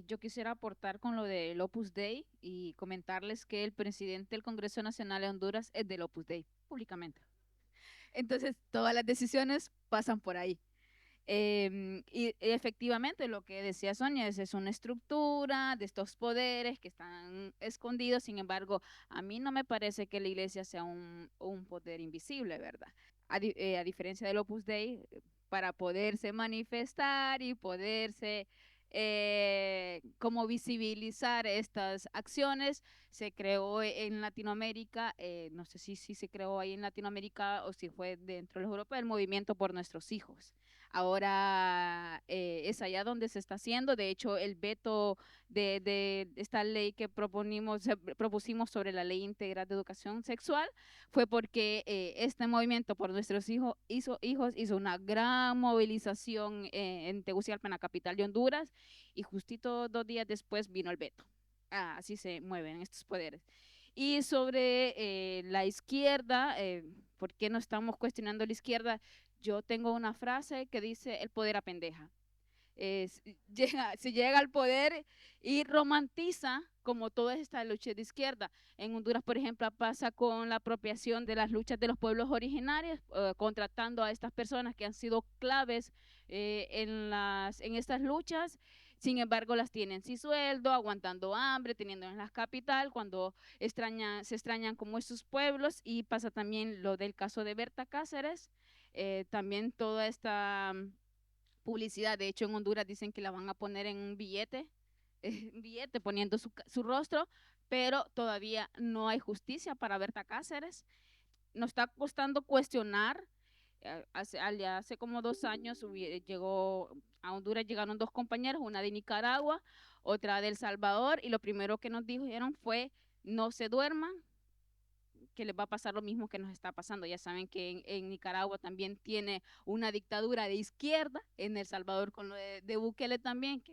Yo quisiera aportar con lo del Opus Dei y comentarles que el presidente del Congreso Nacional de Honduras es del Opus Dei, públicamente. Entonces, todas las decisiones pasan por ahí. Y efectivamente, lo que decía Sonia es una estructura de estos poderes que están escondidos. Sin embargo, a mí no me parece que la iglesia sea un poder invisible, ¿verdad? A diferencia del Opus Dei, para poderse manifestar y poderse como visibilizar estas acciones, se creó en Latinoamérica, no sé si se creó ahí en Latinoamérica o si fue dentro de los europeos, el movimiento por nuestros hijos. Ahora es allá donde se está haciendo. De hecho, el veto de esta ley que propusimos sobre la ley integral de educación sexual fue porque este movimiento por nuestros hijos hizo una gran movilización en Tegucigalpa, en la capital de Honduras, y justito 2 días después vino el veto. Así se mueven estos poderes. Y sobre la izquierda, ¿por qué no estamos cuestionando la izquierda? Yo tengo una frase que dice: el poder apendeja. Se llega al poder y romantiza como toda esta lucha de izquierda. En Honduras, por ejemplo, pasa con la apropiación de las luchas de los pueblos originarios, contratando a estas personas que han sido claves en estas luchas. Sin embargo, las tienen sin sueldo, aguantando hambre, teniendo en la capital, cuando se extrañan como esos pueblos. Y pasa también lo del caso de Berta Cáceres. También toda esta publicidad, de hecho en Honduras dicen que la van a poner en un billete, poniendo su rostro, pero todavía no hay justicia para Berta Cáceres. Nos está costando cuestionar. Hace como 2 años a Honduras llegaron 2 compañeras, una de Nicaragua, otra de El Salvador, y lo primero que nos dijeron fue: no se duerman, que les va a pasar lo mismo que nos está pasando. Ya saben que en Nicaragua también tiene una dictadura de izquierda, en El Salvador con lo de Bukele también,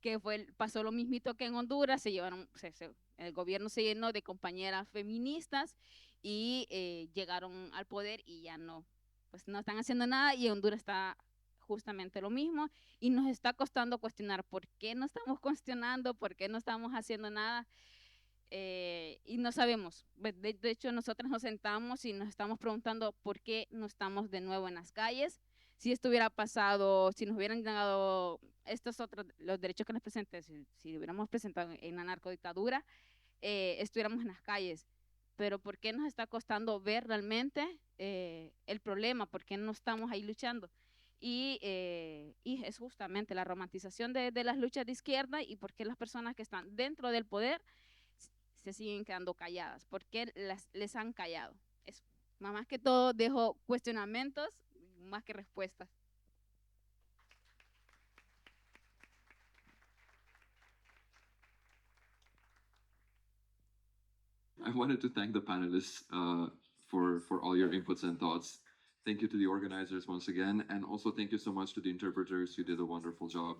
que pasó lo mismito que en Honduras. El gobierno se llenó de compañeras feministas y llegaron al poder y ya no están haciendo nada, y en Honduras está justamente lo mismo, y nos está costando cuestionar por qué no estamos cuestionando, por qué no estamos haciendo nada. Y no sabemos. De hecho, nosotros nos sentamos y nos estamos preguntando por qué no estamos de nuevo en las calles. Si esto hubiera pasado, si nos hubieran dado los derechos que nos presentan, si hubiéramos presentado en la narcodictadura, estuviéramos en las calles. Pero ¿por qué nos está costando ver realmente el problema? ¿Por qué no estamos ahí luchando? Y es justamente la romantización de las luchas de izquierda, y por qué las personas que están dentro del poder se siguen quedando calladas. ¿Por qué les han callado? Eso. Más que todo dejo cuestionamientos más que respuestas. I wanted to thank the panelists for all your inputs and thoughts. Thank you to the organizers once again, and also thank you so much to the interpreters who did a wonderful job.